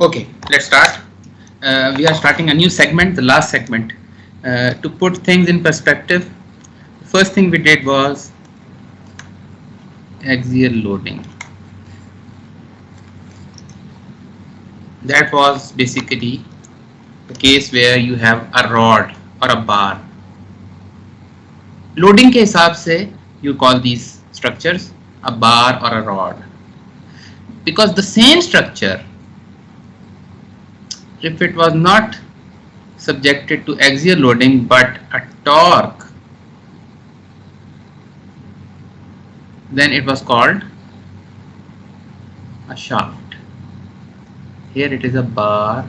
Okay, let's start. We are starting a new segment, the last segment. To put things in perspective, the first thing we did was axial loading. That was basically the case where you have a rod or a bar. Loading के हिसाब से you call these structures a bar or a rod, because the same structure, if it was not subjected to axial loading but a torque, then it was called a shaft. Here it is a bar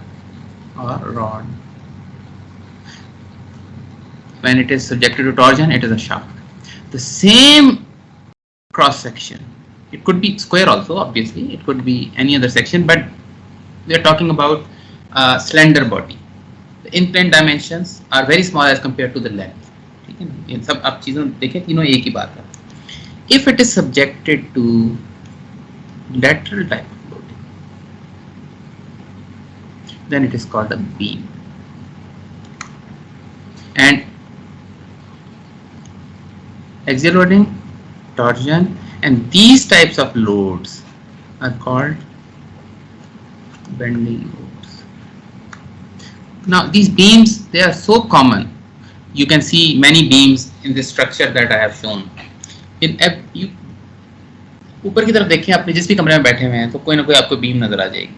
or rod. When it is subjected to torsion, it is a shaft. The same cross section, it could be square also, obviously, it could be any other section, but we are talking about a slender body. The in-plane dimensions are very small as compared to the length. ठीक है ना, इन सब आप चीज़ों देखें, तीनों एक ही बात है. If it is subjected to lateral type of loading, then it is called a beam. And axial loading, torsion, and these types of loads are called bending loads. Now these beams, they are so common. You can see many beams in this structure that I have shown. ऊपर की तरफ देखिए, आपने जिस भी कमरे में बैठे हुए हैं तो कोई ना कोई आपको बीम नजर आ जाएगी.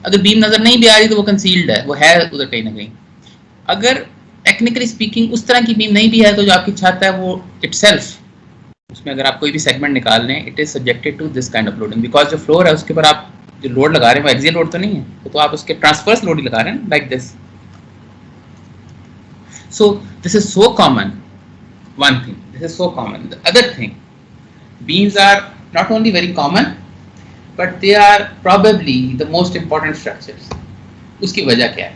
अगर बीम नजर नहीं भी आ रही तो वो कंसील्ड है, वो है उधर कहीं ना कहीं. अगर टेक्निकली स्पीकिंग उस तरह की बीम नहीं भी है तो जो आपकी छत है वो इटसेल्फ, उसमें अगर आप कोई भी सेगमेंट निकाल लें, it is subjected to this kind of loading, because जो फ्लोर है उसके ऊपर आप जो लोड लगा रहे हैं वो एक्सियल लोड तो नहीं है, तो आप उसके ट्रांसवर्स लोड ही लगा रहे हैं, like this. So this is so common. One thing, this is so common. The other thing, beams are not only very common but they are probably the most important structures. उसकी वजह क्या है?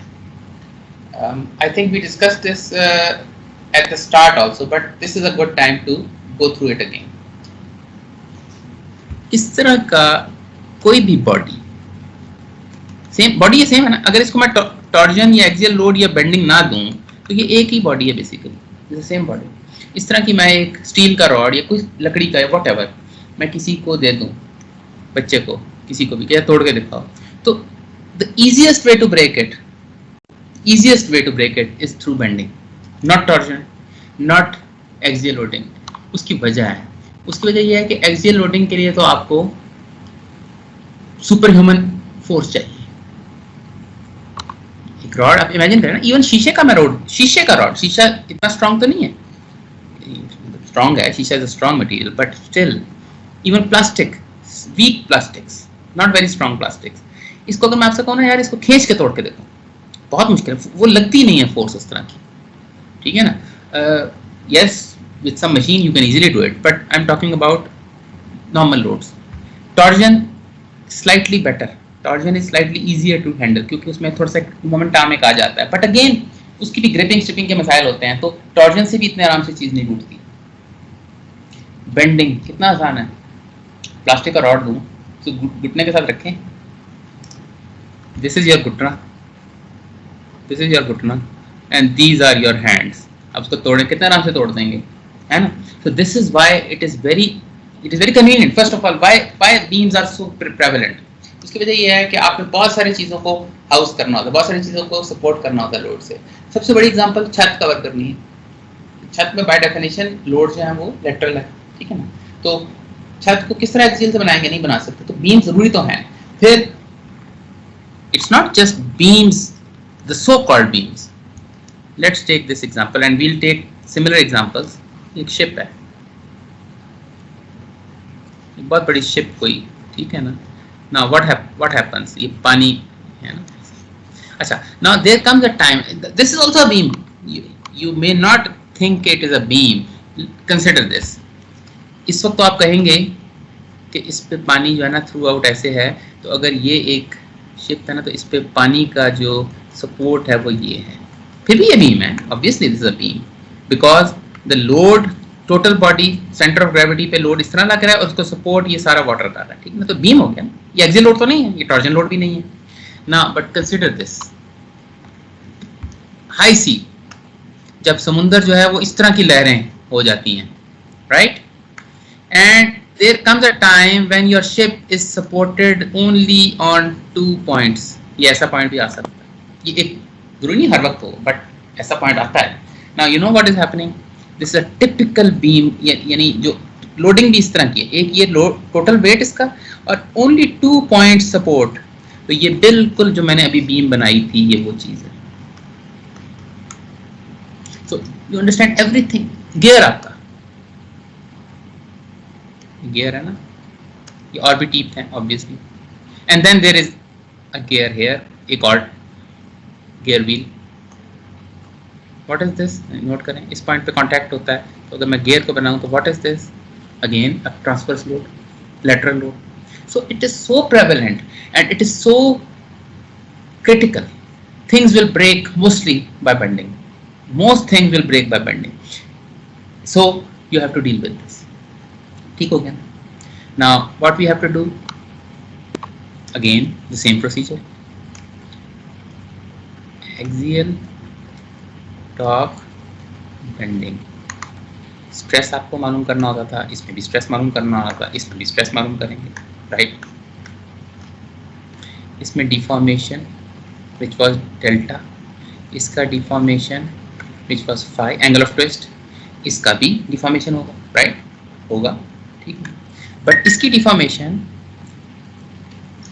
I think we discussed this at the start also, but this is a good time to go through it again. इस तरह का कोई भी body, same body ये सेम है ना. अगर इसको मैं टॉर्जन या एक्सियल लोड या बेंडिंग ना दूं तो ये एक ही बॉडी है basically, it's the same body. इस तरह की मैं एक स्टील का रॉड या कोई लकड़ी का या व्हाटएवर मैं किसी को दे दूं, बच्चे को, किसी को भी, क्या तोड़ के दिखाओ, तो the easiest way to break it is through bending, not torsion, not axial loading. उसकी वजह यह है कि एक्सियल लोडिंग के लिए तो आपको सुपर ह्यूमन फोर्स चाहिए. एक रॉड आप इमेजिन करें ना, इवन शीशे का रॉड, शीशा इतना स्ट्रांग तो नहीं है, strong है, शीशा is a strong material, but still even plastic, weak plastics, not very strong plastics, इसको अगर मैं आपसे कहूँ ना यार इसको खींच के तोड़ के देखो, बहुत मुश्किल है, वो लगती नहीं है फोर्स उस तरह की, ठीक है ना. yes, with some machine you can easily do it, but I'm talking about normal loads. Torsion slightly better, torsion is slightly easier to handle क्योंकि उसमें थोड़ा सा मोमेंटम आ जाता है, but again उसकी भी ग्रिपिंग स्ट्रिपिंग के मसाइल होते हैं, तो टॉर्जन से भी इतने आराम से चीज़ नहीं टूटती. बेंडिंग कितना आसान है, प्लास्टिक का रॉड दूं तो घुटने के साथ रखें, दिस इज योर घुटना and these are your hands. अब उसको तोड़े कितने आराम से तोड़ देंगे, है ना. So this is why it is very convenient. First of all why beams are so prevalent. उसकी वजह यह है कि आपने बहुत सारी चीज़ों को हाउस करना होता है, बहुत सारी चीज़ों को सपोर्ट करना होता है लोड से. सबसे बड़ी एग्जांपल छत कवर करनी है. छत में बाय डेफिनेशन लोड जो है वो लेटरल है, ठीक है ना. तो छत को किस तरह एक्सियल से बनाएंगे, नहीं बना सकते, तो बीम जरूरी तो हैं. फिर it's not just beams, the so called beams. Let's take this example and we'll take similar examples. एक शिप है, एक बहुत बड़ी शिप कोई, ठीक है ना. Now what happens? ये पानी है ना. अच्छा, now there comes a time. This is also a beam. You may not think it is a beam. Consider this. इस वक्त तो आप कहेंगे कि इस पे पानी जो है ना थ्रू आउट ऐसे है, तो अगर ये एक शिप है ना तो इस पे पानी का जो सपोर्ट है वो ये है. फिर भी ये बीम है. Obviously this is a beam because the load total body centre of gravity पे लोड इस तरह लग रहा है और उसको सपोर्ट ये सारा वाटर कर रहा है, ठीक है ना. तो बीम हो गया ना, ये एक्सियल लोड तो नहीं है, ये टॉर्जन लोड भी नहीं है. ना बट कंसिडर दिस, हाई सी, जब समुंदर जो है वो इस तरह की लहरें हो जाती हैं, right, and there comes a time when your ship is supported only on 2 points. ये ऐसा पॉइंट भी आ सकता है, ये एक जरूरी नहीं हर वक्त हो, बट ऐसा पॉइंट आता है. Now you know what is happening? This is a typical beam, यानी जो लोडिंग भी इस तरह की है, एक ये टोटल वेट इसका और ओनली 2 पॉइंट सपोर्ट. तो ये बिल्कुल जो मैंने अभी बीम बनाई थी ये वो चीज है. So you understand everything. Gear आपका गियर है ना, ये और भी टीप हैं obviously, and then there is a gear here, एक और gear wheel. What is this, note करें, इस पॉइंट पे कांटेक्ट होता है, तो अगर मैं गियर को बनाऊं तो what is this, again a transverse load, lateral load. So it is so prevalent and it is so critical. Things will break mostly by bending. Most things will break by bending. So you have to deal with this. ठीक हो गया. Now what we have to do? Again the same procedure. Axial, torque, bending. Stress आपको मालूम करना होता था, इसमें भी स्ट्रेस मालूम करना होगा, इसमें भी स्ट्रेस मालूम करेंगे, राइट. इसमें डिफॉर्मेशन विच वाज डेल्टा, इसका deformation which was phi, angle of twist, इसका भी डिफॉर्मेशन होगा, राइट, होगा, ठीक है. बट इसकी deformation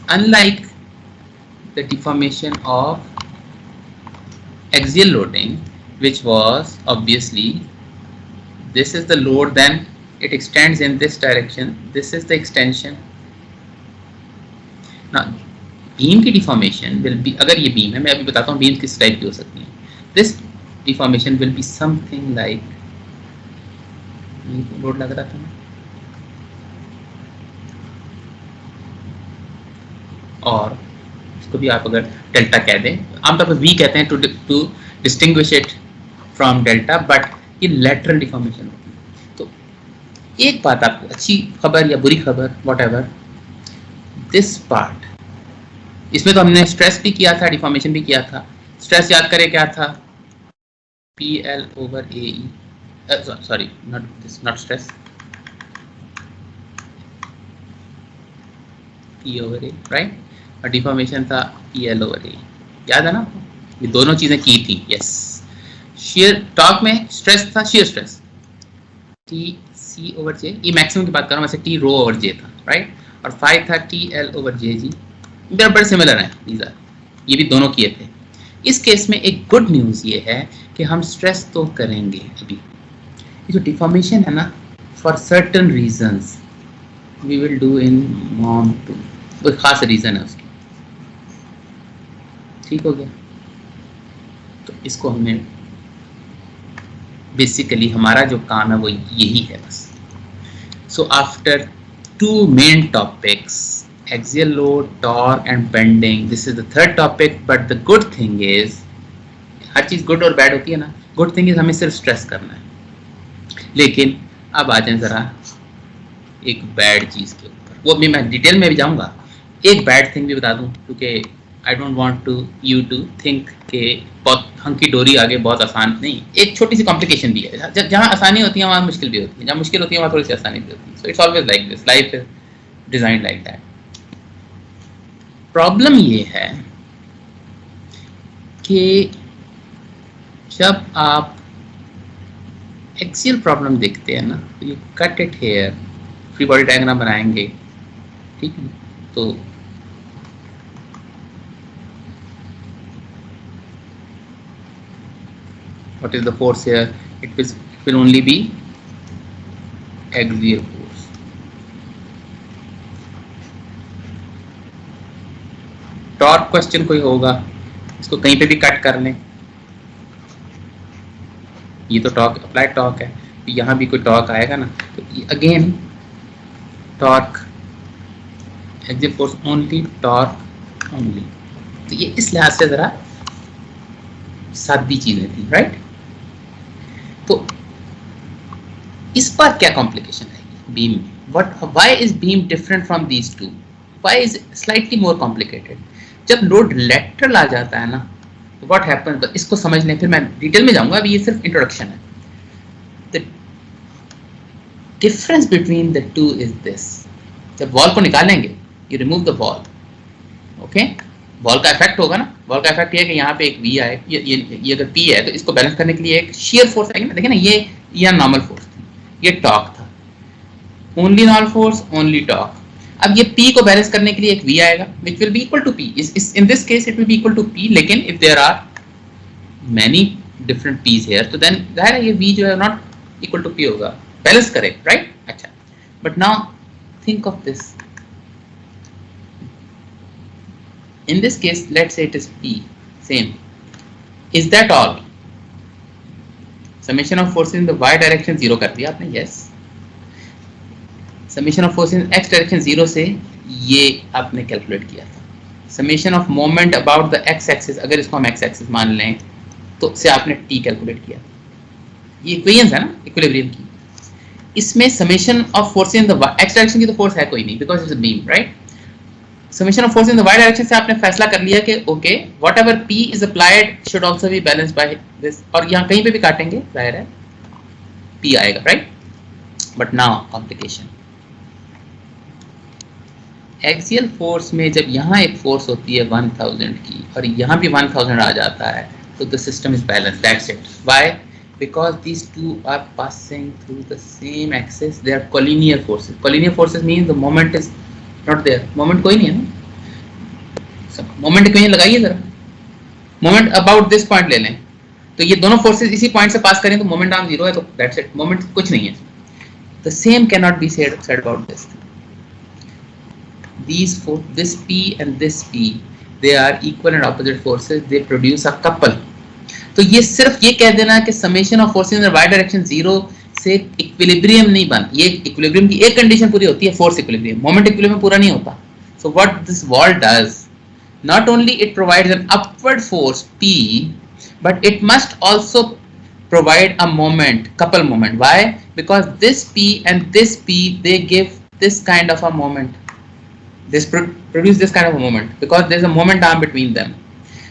unlike the deformation of axial loading which was obviously this is the load, then it extends in this direction, this is the extension. Now beam की deformation will be, अगर ये beam है, मैं अभी बताता हूँ beam किस type की हो सकती है. This deformation will be something like, load लग रहा था ना, और इसको भी आप अगर डेल्टा कह दें, आमतौर पर V कहते हैं to distinguish it from delta, but ये लेटरल डिफॉर्मेशन होती है. तो एक बात आपको, अच्छी खबर या बुरी खबर, वॉट एवर, दिस पार्ट, इसमें तो हमने स्ट्रेस भी किया था, डिफॉर्मेशन भी किया था. स्ट्रेस याद करें क्या था, PL over AE, sorry not this, not stress, P over A, right, और डिफॉर्मेशन था PL over A. याद है ना, ये दोनों चीजें की थी. यस, शेयर टॉर्क में स्ट्रेस था, shear stress TC over J, ये मैक्सिमम की बात कर रहा हूँ, वैसे T रो over J था, राइट, और फाई था TL over JG. बड़े सिमिलर हैं these are, ये भी दोनों किए थे. इस केस में एक गुड न्यूज़ ये है कि हम स्ट्रेस तो करेंगे अभी. ये जो डिफॉर्मेशन है ना, for certain reasons we will do in MoM 2, कोई खास रीजन है उसकी, ठीक हो गया. तो इसको हमने बेसिकली, हमारा जो काम है वो यही है बस. So after 2 main topics, axial load, torque and bending, this is the third topic, but the good thing is, हर चीज गुड और बैड होती है ना, गुड थिंग इज हमें सिर्फ स्ट्रेस करना है. लेकिन अब आ जाए जरा एक बैड चीज के ऊपर, वो भी मैं डिटेल में भी जाऊंगा. एक बैड थिंग भी बता दूं, क्योंकि I don't want to you to think कि बहुत हंकी डोरी आगे बहुत आसान नहीं. एक छोटी सी कॉम्प्लिकेशन भी है. जहाँ आसानी होती है वहाँ मुश्किल भी होती है, जहाँ मुश्किल होती है वहाँ थोड़ी सी आसानी भी होती है. So it's always like this, life is designed like that. Problem ये है कि जब आप एक्सियल प्रॉब्लम देखते हैं ना, तो you cut it hair, free body diagram बनाएंगे, ठीक है. तो what is the force here? It will only be axial force. Torque question कोई होगा, इसको कहीं पे भी कट कर लें. ये तो टॉर्क, अप्लाइड टॉर्क है, तो यहाँ भी कोई टॉर्क आएगा ना, तो again torque, axial force only, torque only. तो ये इस लिहाज से जरा सादी चीजें थी, राइट. तो इस पर क्या कॉम्प्लिकेशन आएगी बीम में? Why is beam different from these two? Why is slightly more complicated? जब लोड लेटरल आ जाता है ना तो व्हाट हैपन्स, इसको समझ लें, फिर मैं डिटेल में जाऊंगा, अभी ये सिर्फ इंट्रोडक्शन है. The difference between the two is this. जब वॉल को निकालेंगे, you remove the wall, okay, wall का इफेक्ट होगा ना. वॉल का इफेक्ट ये है कि यहाँ पे एक वी आए, ये अगर पी है तो इसको बैलेंस करने के लिए एक शेयर फोर्स आएगी ना. देखिए ना, ये नॉर्मल फोर्स थी, ये टॉर्क था, only normal force, only torque. अब ये P को बैलेंस करने के लिए एक V आएगा which will be equal to P. In this case it will be equal to P, लेकिन if there are many different P's here तो then जाहिर है ये V जो है not equal to P होगा, बैलेंस करे, right? अच्छा, but now think of this. In this case let's say it is P, same. Is that all? Summation of forces in the y direction 0 कर दिया आपने, yes. Summation of force in x direction 0 से ये आपने calculate किया था. Summation of moment about the x axis, अगर इसको हम x एक्सिस मान लें तो से आपने t कैलकुलेट किया. ये इक्वेशंस है ना इक्विलिब्रियम की. इसमें summation of force in the x direction की तो फोर्स है कोई नहीं because it's a beam, right. Summation of force in the y direction से आपने फैसला कर लिया कि okay whatever p is applied should also be balanced by this, और यहां कहीं पे भी काटेंगे जाहिर है p आएगा, right. But now complication. Axial force में जब यहाँ एक फोर्स होती है 1000 की और यहाँ भी 1000 आ जाता है तो the system is balanced, that's it. Why? Because these two are passing through the same axis, they are collinear forces. Collinear forces means the moment is not there. Moment कोई नहीं है ना. मोमेंट कहीं लगाइए जरा, मोमेंट अबाउट दिस पॉइंट ले लें तो ये दोनों फोर्सेस इसी पॉइंट से पास करें तो मोमेंट आर्म 0 है, तो दैट्स इट, मोमेंट कुछ नहीं है. The same can not be said about this. This P and this P, they are equal and opposite forces, they produce a couple. तो ये सिर्फ ये कह देना कि summation of forces in the y direction 0 से equilibrium नहीं बन, ये equilibrium की एक condition पूरी होती है, force equilibrium, moment equilibrium पूरा नहीं होता. So what this wall does, not only it provides an upward force P, but it must also provide a moment, couple moment. Why? Because this P and this P, they give this kind of a moment. This produce this kind of a moment because there is a moment arm between them.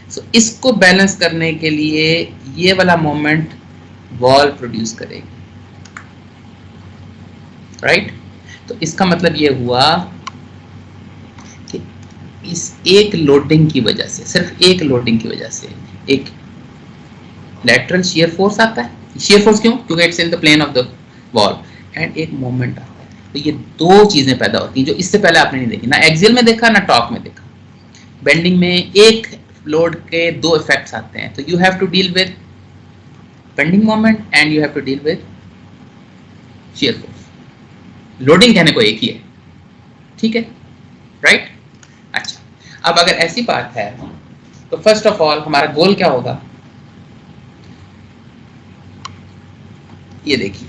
So इसको balance करने के लिए ये वाला moment wall produce करेगी, right. तो इसका मतलब ये हुआ कि इस एक लोडिंग की वजह से, सिर्फ एक लोडिंग की वजह से एक लैटरल शियर फोर्स आता है. शियर फोर्स क्यों? क्योंकि it's in the plane of the wall, and एक मोमेंट आता है. तो ये दो चीजें पैदा होती हैं जो इससे पहले आपने नहीं देखी, ना एक्सियल में देखा ना टॉर्क में देखा. बेंडिंग में एक लोड के दो इफेक्ट्स आते हैं, तो you have to deal with bending moment and you have to deal with shear force. Loading कहने को एक ही है, ठीक है, राइट. अच्छा, अब अगर ऐसी बात है तो फर्स्ट ऑफ ऑल हमारा गोल क्या होगा, ये देखिए.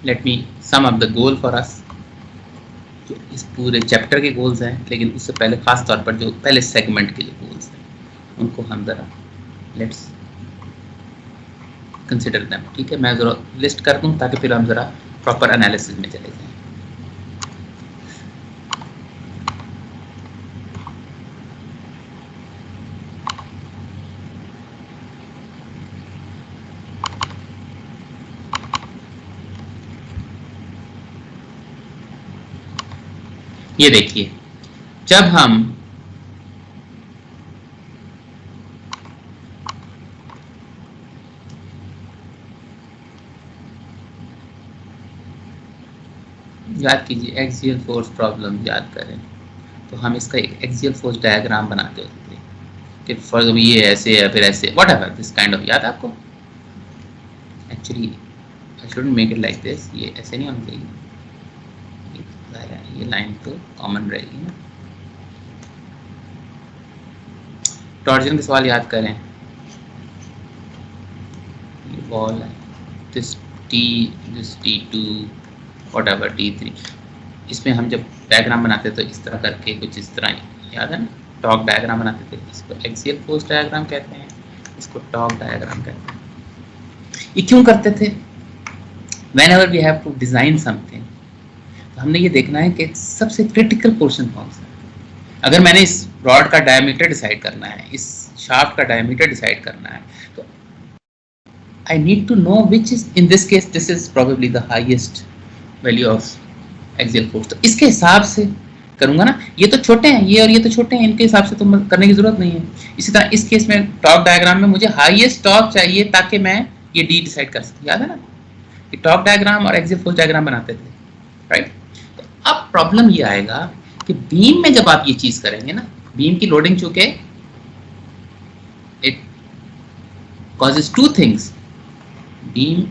Let me sum up the goal for us. जो इस पूरे चैप्टर के गोल्स हैं, लेकिन उससे पहले खास तौर पर जो पहले सेगमेंट के लिए गोल्स हैं उनको हम जरा लेट्स कंसिडर देम. ठीक है, मैं जरा लिस्ट कर दूं ताकि फिर हम जरा प्रॉपर एनालिसिस में चले जाएं. ये देखिए, जब हम याद कीजिए एक्सियल फोर्स प्रॉब्लम याद करें तो हम इसका एक एक्सियल फोर्स डायग्राम बनाते होते थे कि फॉर ये ऐसे है फिर ऐसे, what ever this kind of. याद आपको? Actually I shouldn't make it like this, ये ऐसे नहीं होना चाहिए, ये लाइन तो कॉमन रहेगी ना. टॉर्जन के सवाल याद करें. ये वॉल है, दिस T2 व्हाटएवर T3. इसमें हम जब डायग्राम बनाते तो इस तरह करके कुछ इस तरह, याद है ना, टॉर्क डायग्राम बनाते थे. इसको एक्सियल फोर्स डायग्राम कहते हैं, इसको टॉर्क डायग्राम कहते हैं. ये क्यों करते थे? whenever we have to design something, तो हमने ये देखना है कि सबसे क्रिटिकल पोर्शन कौन सा है। अगर मैंने इस रॉड का डायमीटर डिसाइड करना है, इस शाफ्ट का डायमीटर डिसाइड करना है, तो I need to know which is, in this case this is probably the highest value of axial force, तो इसके हिसाब से करूंगा ना। ये तो छोटे हैं, ये और ये तो छोटे हैं, इनके हिसाब से तो करने की जरूरत नहीं है। इसी तरह इस केस में टॉर्क डायग्राम में मुझे हाईएस्ट टॉर्क चाहिए ताकि मैं ये डी डिसाइड कर सकूं। याद है ना कि टॉर्क डायग्राम और एक्सियल फोर्स डायग्राम बनाते थे, राइट। तो अब प्रॉब्लम ये आएगा कि बीम में जब आप ये चीज करेंगे ना, बीम की लोडिंग चूंकि it causes two things, beam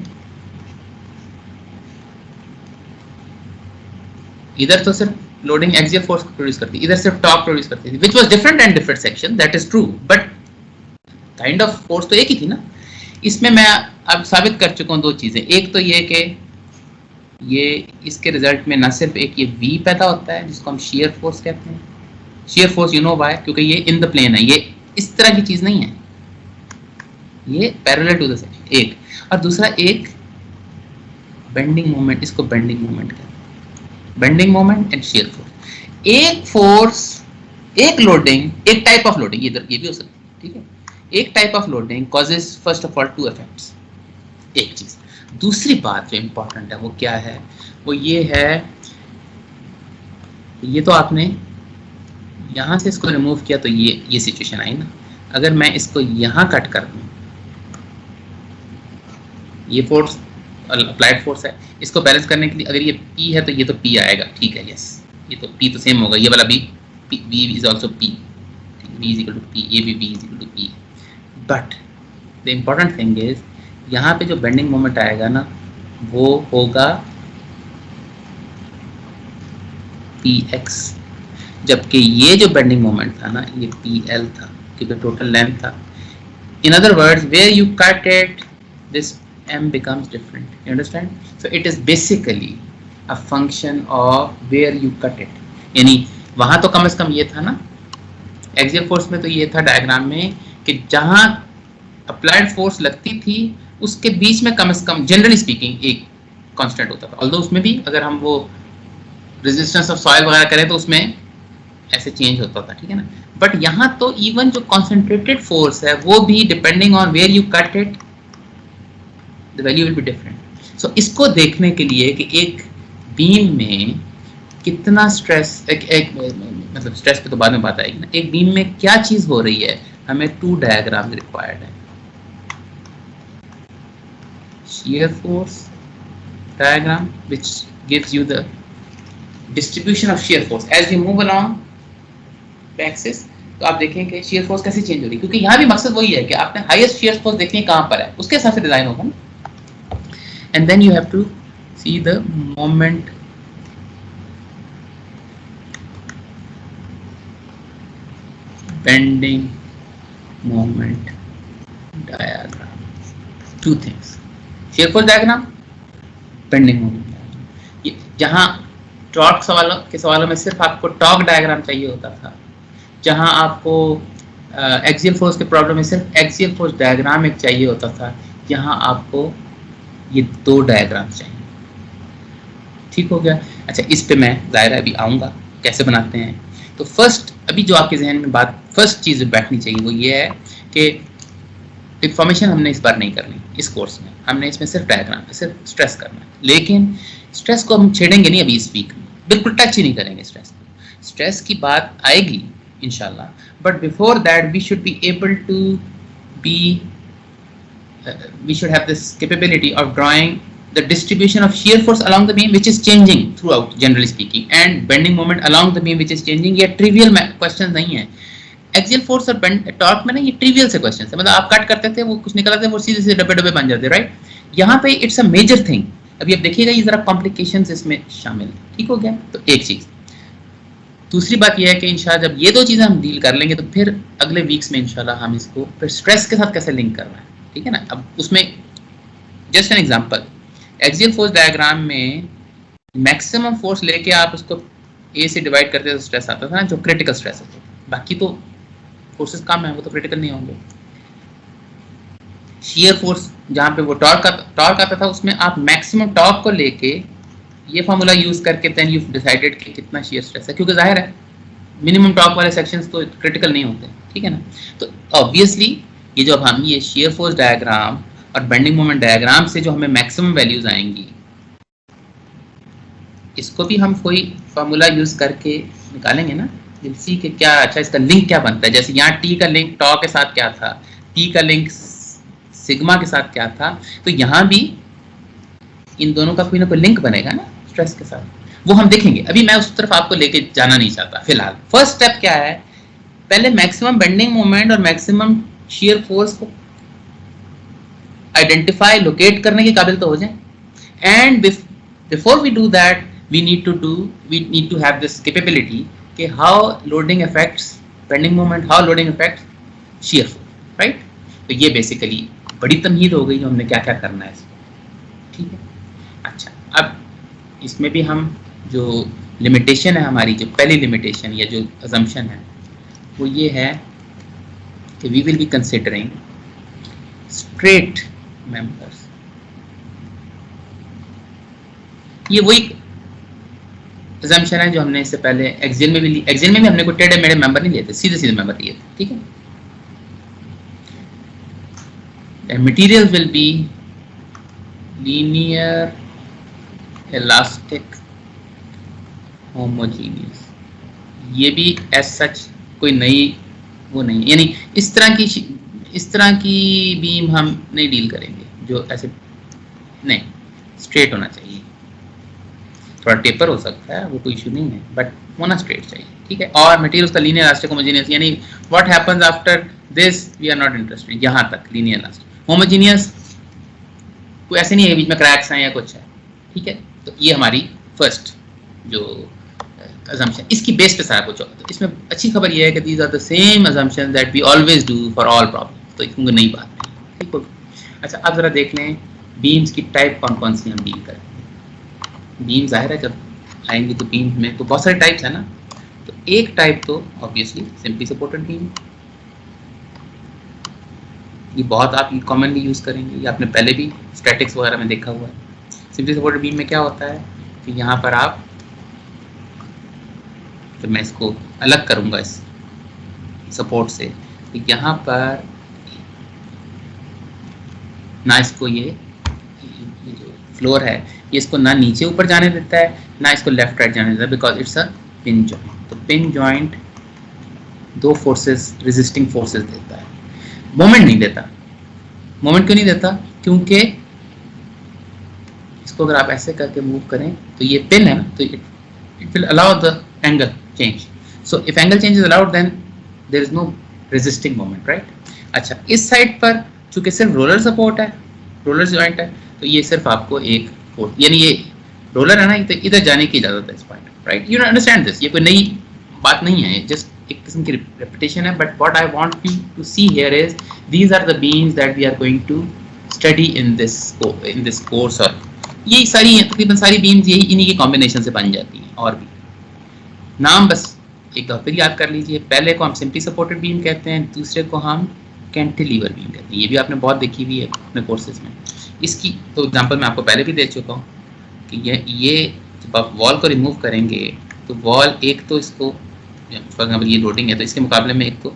इधर तो सिर्फ लोडिंग एक्सियल फोर्स प्रोड्यूस करती, इधर सिर्फ टॉर्क प्रोड्यूस करती थी, which was different and different section, that is true, but kind of force तो एक ही थी ना। इसमें मैं अब साबित कर चुका हूं दो चीजें। एक तो ये कि ये इसके रिजल्ट में न सिर्फ एक ये V पैदा होता है जिसको हम shear फोर्स कहते हैं, shear force you know why, क्योंकि ये इन द प्लेन है, ये इस तरह की चीज नहीं है, ये पैरेलल टू द सेक्शन, एक। और दूसरा एक बेंडिंग मोमेंट, इसको बेंडिंग मोमेंट कहते हैं, bending moment and shear force. एक फोर्स, एक लोडिंग, एक टाइप ऑफ लोडिंग, इधर ये भी हो सकती है, ठीक है। एक type of loading causes first of all two effects, एक चीज। दूसरी बात जो इंपॉर्टेंट है वो क्या है, वो ये है, ये तो आपने यहां से इसको रिमूव किया तो ये सिचुएशन आई ना। अगर मैं इसको यहां कट कर दूं, ये फोर्स अप्लाइड फोर्स है, इसको बैलेंस करने के लिए अगर ये P है तो ये तो P आएगा, ठीक है, यस, ये तो P तो सेम होगा, ये वाला भी V is also P, V is equal to P, ये भी V is equal to P। But the important thing is यहाँ पे जो बेंडिंग मोमेंट आएगा ना वो होगा Px, जबकि ये जो बेंडिंग मोमेंट था ना ये PL था, क्योंकि टोटल लेंथ था। In other words, where you cut it this m becomes different, you understand? So it is basically a function of where you cut it। यानी वहां तो कम से कम ये था ना एक्सियल फोर्स में, तो ये था डायग्राम में कि जहां अप्लाइड फोर्स लगती थी उसके बीच में कम से कम जनरली स्पीकिंग एक कांस्टेंट होता था। ऑल्दो उसमें भी अगर हम वो रेजिस्टेंस ऑफ सॉइल वगैरह करें तो उसमें ऐसे चेंज होता था, ठीक है ना। बट यहाँ तो इवन जो कॉन्सेंट्रेटेड फोर्स है वो भी depending on where you cut it the value will be different. So इसको देखने के लिए कि एक बीम में कितना स्ट्रेस, मतलब स्ट्रेस पे तो बाद में बात आएगी ना, एक बीम में क्या चीज हो रही है, हमें टू डायग्राम रिक्वायर्ड है। shear force diagram which gives you the distribution of shear force as we move along the axis। तो आप देखें कि shear force कैसे चेंज हो रही है, क्योंकि यहाँ भी मकसद वही है कि आपने highest shear force देखनी है कहाँ पर है, उसके हिसाब से डिजाइन होगा ना। and then you have to see the moment bending moment diagram, two things, shear force diagram, bending moment diagram। जहां टॉर्क सवालों में सिर्फ आपको टॉर्क डायग्राम चाहिए होता था, जहां आपको एक्सियल फोर्स के प्रॉब्लम में सिर्फ एक्सियल फोर्स डायग्राम एक चाहिए होता था, यहाँ आपको ये दो डायग्राम चाहिए। ठीक हो गया। अच्छा, इस पे मैं ज़ाहिर अभी आऊँगा कैसे बनाते हैं। तो फर्स्ट अभी जो आपके जहन में बात फर्स्ट चीज़ बैठनी चाहिए वो ये है कि डिफॉर्मेशन हमने इस बार नहीं करनी इस कोर्स में, हमने इसमें सिर्फ डायग्राम पे सिर्फ स्ट्रेस करना है। लेकिन स्ट्रेस को हम छेड़ेंगे नहीं अभी इस वीक में, बिल्कुल टच ही नहीं करेंगे स्ट्रेस को। स्ट्रेस की बात आएगी इंशाल्लाह, but before that we should be able to be we should have this capability of drawing the distribution of shear force along the beam which is changing throughout generally speaking, and bending moment along the beam which is changing। ये trivial questions नहीं है। Axial force और torque में ना ये trivial से question है, मतलब आप कट करते थे वो कुछ निकल आते वो सीधे सीधे डब्बे डब्बे बन जाते, राइट। यहाँ पे इट्स अ मेजर थिंग। अभी आप देखिएगा ये जरा कॉम्प्लिकेशंस इसमें शामिल है। ठीक हो गया। तो एक चीज, दूसरी बात यह है कि इंशाल्लाह जब ये दो चीजें हम डील कर लेंगे तो फिर अगले वीक्स में इंशाल्लाह हम इसको फिर स्ट्रेस के साथ कैसे लिंक करना है, ठीक है ना। अब उसमें just an example, axial force diagram में मैक्सिमम फोर्स लेके आप उसको ए से डिवाइड करते तो स्ट्रेस आता था ना, जो क्रिटिकल स्ट्रेस होता था। बाकी तो फोर्सेस कम है वो तो क्रिटिकल नहीं होंगे। शियर फोर्स जहाँ पे वो टॉर्क आता था, उसमें आप मैक्सिमम टॉर्क को लेके ये फार्मूला यूज करके देन यू डिसाइडेड कि कितना शियर स्ट्रेस है, क्योंकि जाहिर है मिनिमम टॉर्क वाले सेक्शंस तो क्रिटिकल नहीं होते, ठीक है ना। तो ऑब्वियसली ये जो अब हम ये शियर फोर्स डायग्राम और बेंडिंग मोमेंट डायग्राम से जो हमें मैक्सिमम वैल्यूज आएंगी, इसको भी हम कोई फार्मूला यूज करके निकालेंगे ना। विल सी कि क्या अच्छा इसका लिंक क्या बनता है। जैसे यहाँ टी का लिंक टॉ के साथ क्या था, टी का लिंक सिग्मा के साथ क्या था, तो यहाँ भी इन दोनों का कोई ना कोई लिंक बनेगा ना स्ट्रेस के साथ, वो हम देखेंगे। अभी मैं उस तरफ आपको लेके जाना नहीं चाहता फिलहाल। फर्स्ट स्टेप क्या है, पहले मैक्सिमम बेंडिंग मोमेंट और मैक्सिमम शियर फोर्स को आइडेंटिफाई लोकेट करने के काबिल तो हो जाए, and before we do that we need to have this capability कि how loading affects bending moment, how loading affects shear force, right? तो ये बेसिकली बड़ी तमहीद हो गई जो हमने क्या क्या करना है इसमें, ठीक है। अच्छा, अब इसमें भी हम जो लिमिटेशन है हमारी, जो पहली लिमिटेशन या जो assumption है वो ये है कि we will be considering straight members। ये वही assumption है जो हमने इससे पहले एक्सियल में भी ली। एक्सियल में भी हमने कोई टेढ़े मेढ़े मेंबर नहीं लिए थे, सीधे सीधे मेंबर लिए थे, ठीक है। The material will be linear, elastic, homogeneous। ये भी as such कोई नई वो नहीं, यानी इस तरह की बीम हम नहीं डील करेंगे जो ऐसे, नहीं, स्ट्रेट होना चाहिए। थोड़ा टेपर हो सकता है, वो कोई इशू नहीं है, बट होना स्ट्रेट चाहिए, ठीक है। और मटेरियल उसका लीनियर इलास्टिक होमोजेनियस, यानी what happens after this we are not interested, यहाँ तक लीनियर इलास्टिक। होमोजेनियस कोई ऐसे नहीं है बीच में क्रैक्स हैं या कुछ है, ठीक है। तो ये हमारी फर्स्ट जो assumption, इसकी बेस पे सारा कुछ होता है। इसमें अच्छी खबर ये है कि these are the same assumptions that we always do for all problems, तो इसमें नई बात नहीं, ठीक हो। अच्छा, अब जरा देख लें बीम्स की टाइप कौन कौन सी हम डील करें। बीम जाहिर है जब आएंगे तो बीम में तो बहुत सारे टाइप्स है ना। तो एक टाइप तो ऑब्वियसली सिंपली सपोर्टेड बीम, ये बहुत आप कॉमनली यूज करेंगे, ये आपने पहले भी स्टैटिक्स वगैरह में देखा हुआ है। सिंपली सपोर्टेड बीम में क्या होता है कि यहाँ पर आप, तो मैं इसको अलग करूँगा इस सपोर्ट से, तो यहाँ पर ना इसको ये जो फ्लोर है ये इसको ना नीचे ऊपर जाने देता है ना इसको लेफ्ट राइट जाने देता है, because it's a pin joint. तो पिन जॉइंट दो फोर्सेस, रेजिस्टिंग फोर्सेस देता है, मोमेंट नहीं देता। मोमेंट क्यों नहीं देता? क्योंकि इसको अगर आप ऐसे करके मूव करें तो ये पिन है ना, तो it will allow the angle change. So if angle change is allowed then there is no resisting moment, right. अच्छा, इस साइड पर चूंकि सिर्फ रोलर सपोर्ट है, रोलर जॉइंट है, तो ये सिर्फ आपको एक फोर्स, यानी ये रोलर है ना, तो इधर जाने की इजाजत है इस point, right. You understand this, ये कोई नई बात नहीं है, जस्ट एक किस्म की रेपिटेशन है। But what I want you to see here is these are the beams that we are going to study in this course. और ये सारी तकरीबन सारी बीम्स यही इन्हीं के कॉम्बिनेशन से बन जाती हैं। और भी नाम बस एक दफा फिर याद कर लीजिए, पहले को हम सिंपली सपोर्टेड बीम कहते हैं, दूसरे को हम कैंटिलीवर बीम कहते हैं। ये भी आपने बहुत देखी हुई है अपने कोर्सेज में। इसकी तो एग्जांपल मैं आपको पहले भी दे चुका हूँ कि ये जब आप वॉल को रिमूव करेंगे तो वॉल एक तो इसको, फॉर एग्जाम्पल ये लोडिंग है तो इसके मुकाबले में एक तो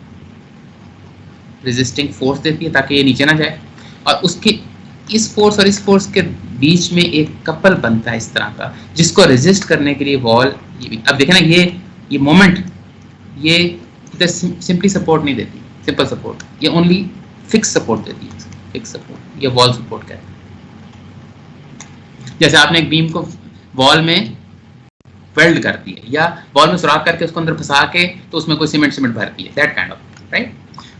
रेजिस्टिंग फोर्स देती है ताकि ये नीचे ना जाए, और उसके इस फोर्स और इस फोर्स के बीच में एक कपल बनता है इस तरह का, जिसको रेजिस्ट करने के लिए वॉल, अब देखें ना ये मोमेंट ये इधर सिंपली सपोर्ट नहीं देती, सिंपल सपोर्ट, ये ओनली फिक्स सपोर्ट देती है, फिक्स सपोर्ट, ये वॉल सपोर्ट कहते हैं। जैसे आपने एक बीम को वॉल में वेल्ड कर दी है या वॉल में सुराख करके उसको अंदर फंसा के तो उसमें कोई सीमेंट भरती है, दैट काइंड ऑफ, राइट।